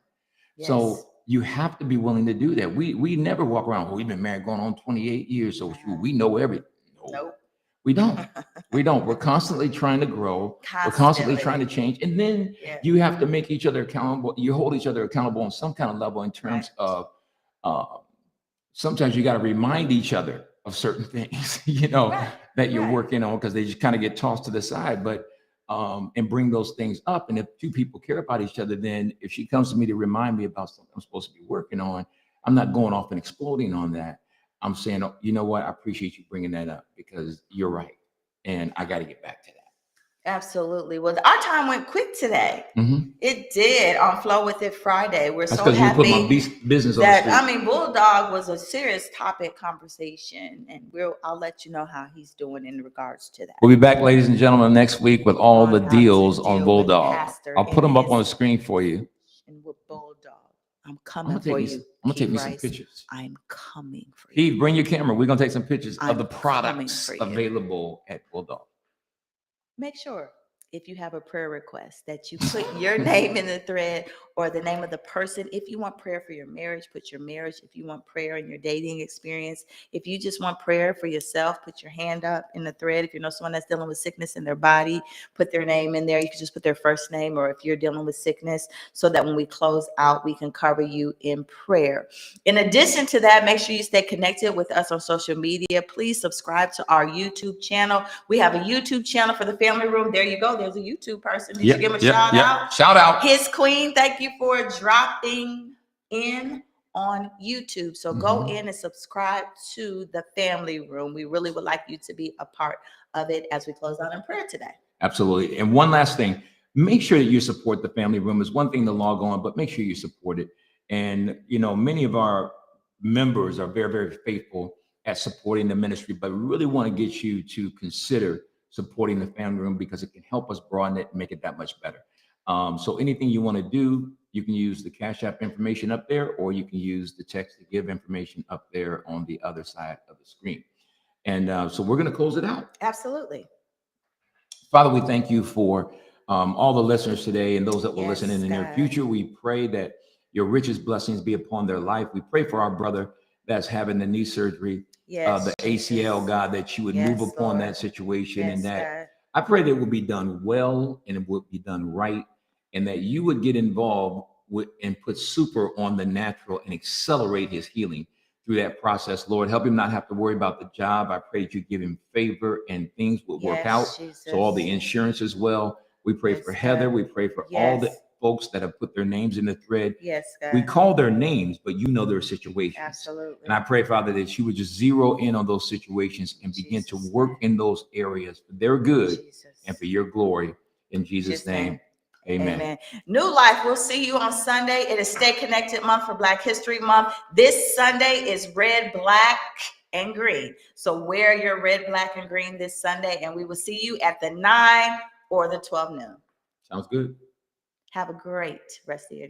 Yes. So you have to be willing to do that. We never walk around, well, we've been married going on 28 years, so shoot, we know everything. No, Nope. we don't. We don't. We're constantly trying to grow. We're constantly trying to change. And then Yeah. you have to make each other accountable. You hold each other accountable on some kind of level in terms of sometimes you got to remind each other of certain things, you know, Right. that you're Right. working on because they just kind of get tossed to the side. But and bring those things up. And if two people care about each other, then if she comes to me to remind me about something I'm supposed to be working on, I'm not going off and exploding on that. I'm saying, oh, you know what? I appreciate you bringing that up because you're right. And I got to get back to that. Absolutely. Well, our time went quick today. Mm-hmm. It did on Flow With It Friday. We're That's so because you put my happy business on the that, street. I mean, Bulldog was a serious topic conversation, and I'll let you know how he's doing in regards to that. We'll be back, ladies and gentlemen, next week with all the On how to deals deal on with Bulldog. Pastor I'll put and them up his- on the screen for you. And with Bulldog, I'm I'm coming gonna take for me. you. I'm gonna take Keith me some Rice. pictures. I'm coming for you. Keith, bring your camera. We're gonna take some pictures I'm of the products coming for you. available at Bulldog. Make sure if you have a prayer request that you put your name in the thread or the name of the person. If you want prayer for your marriage, put your marriage. If you want prayer in your dating experience, if you just want prayer for yourself, put your hand up in the thread. If you know someone that's dealing with sickness in their body, put their name in there. You can just put their first name, or if you're dealing with sickness, so that when we close out, we can cover you in prayer. In addition to that, make sure you stay connected with us on social media. Please subscribe to our YouTube channel. We have a YouTube channel for the family room. There you go. There's a YouTube person. Did you give him a shout out? Shout out. His Queen, thank you for dropping in on YouTube. So go in and subscribe to the family room. We really would like you to be a part of it as we close out in prayer today. Absolutely. And one last thing, make sure that you support the family room. It's one thing to log on, but make sure you support it. And, you know, many of our members are very, very faithful at supporting the ministry, but we really want to get you to consider supporting the family room because it can help us broaden it and make it that much better. So anything you want to do, you can use the Cash App information up there, or you can use the text to give information up there on the other side of the screen. And so we're going to close it out. Absolutely. Father, we thank you for all the listeners today and those that will Yes, listen in the near God. future. We pray that your richest blessings be upon their life. We pray for our brother that's having the knee surgery, Yes, the Jesus. ACL, God, that you would Yes, move upon Lord. that situation, and Yes, that God. I pray that it will be done well and it will be done right, and that you would get involved with and put super on the natural and accelerate his healing through that process. Lord, help him not have to worry about the job. I pray that you give him favor and things will work out. Yes, Jesus. So all the insurance as well. We pray Yes, for Heather. God. We pray for all the Yes. folks that have put their names in the thread. Yes, God. We call their names, but you know their situations. Absolutely. And I pray, Father, that you would just zero in on those situations and begin to Jesus' work name. in those areas for their good Jesus. and for your glory. In Jesus' Jesus' name, name. amen. Amen. New Life, we'll see you on Sunday. It is Stay Connected Month for Black History Month. This Sunday is red, black, and green. So wear your red, black, and green this Sunday, and we will see you at the 9 or the 12 noon. Sounds good. Have a great rest of your day.